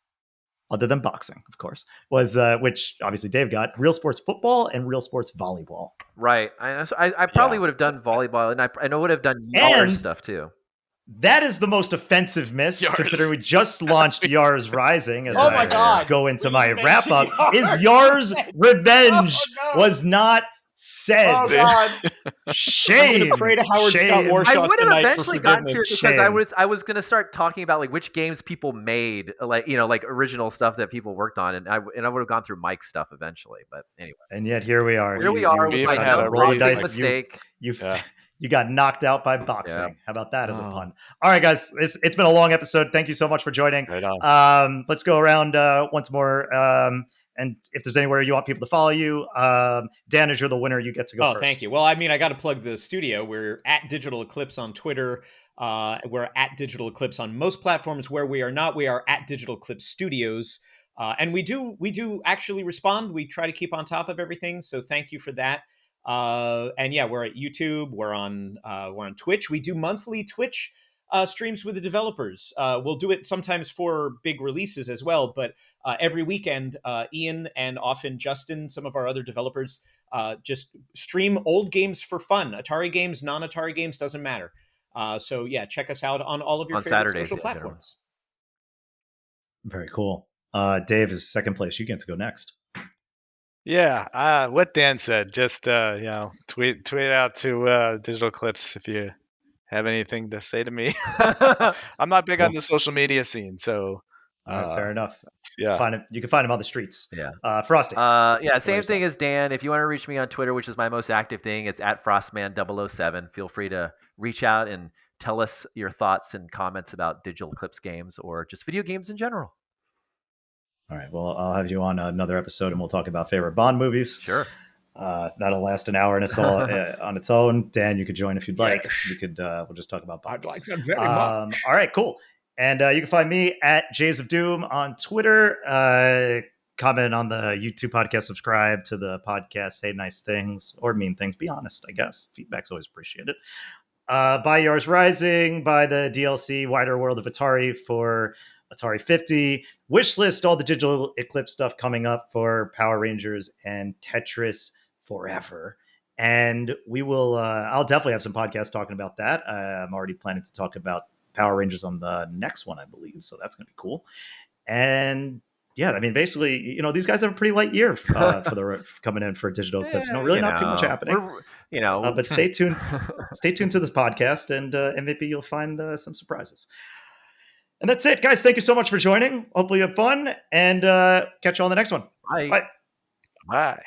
other than boxing, of course, was which obviously Dave got, real sports football and real sports volleyball. Right. I probably Yeah. would have done volleyball, and I would have done And- Yars stuff too. That is the most offensive miss, Yars. considering we just launched Yars Rising. As Oh my I God. go into We my mentioned wrap up, is Yars. Yars Revenge Oh, no. was not said. Oh God! Shame. I'm gonna pray to Howard Scott Shame. Warshaw I would have tonight for eventually gotten to it forgiveness. because Shame. I was gonna start talking about like which games people made, like like original stuff that people worked on, and I would have gone through Mike's stuff eventually. But anyway, And yet here we are. here we are we with even my had a roll raise, dice. mistake. You Yeah. you got knocked out by boxing. Yeah. How about that as a Oh. pun? All right, guys, it's been a long episode. Thank you so much for joining. Right on. Let's go around once more. And if there's anywhere you want people to follow you, Dan, as you're the winner, you get to go Oh, first. thank you. Well, I mean, I got to plug the studio. We're at Digital Eclipse on Twitter. We're at Digital Eclipse on most platforms. Where we are not, we are at Digital Eclipse Studios. And we do actually respond. We try to keep on top of everything. So thank you for that. And yeah, we're at YouTube. We're on Twitch. We do monthly Twitch streams with the developers. We'll do it sometimes for big releases as well, but every weekend, Ian and often Justin, some of our other developers, just stream old games for fun. Atari games, non-Atari games, doesn't matter. So yeah, check us out on all of your On favorite Saturdays, social in general. platforms. Very cool. Dave is second place. You get to go next. Yeah, what Dan said. Just tweet out to Digital Eclipse if you have anything to say to me. I'm not big on the social media scene, so All right, fair enough. yeah. You can find him on the streets. Yeah. Frosty. Yeah, same yourself. thing as Dan. If you want to reach me on Twitter, which is my most active thing, it's at Frostman007. Feel free to reach out and tell us your thoughts and comments about Digital Eclipse games or just video games in general. All right. Well, I'll have you on another episode, and we'll talk about favorite Bond movies. Sure. That'll last an hour, and it's all on its own. Dan, you could join if you'd like. Yes. We could. We'll just talk about Bond. I'd like movies. that very much. All right. Cool. And you can find me at Jays of Doom on Twitter. Comment on the YouTube podcast. Subscribe to the podcast. Say nice things or mean things. Be honest, I guess. Feedback's always appreciated. Buy Yars Rising. Buy the DLC Wider World of Atari for Atari 50. Wishlist all the Digital Eclipse stuff coming up for Power Rangers and Tetris Forever. And we will, I'll definitely have some podcasts talking about that. I'm already planning to talk about Power Rangers on the next one, I believe. So that's going to be cool. And yeah, I mean, basically, these guys have a pretty light year for the coming in for Digital Eclipse. No, really not too much happening. But stay tuned. Stay tuned to this podcast, and maybe you'll find some surprises. And that's it, guys. Thank you so much for joining. Hopefully you have fun, and catch you on the next one. Bye. Bye. Bye.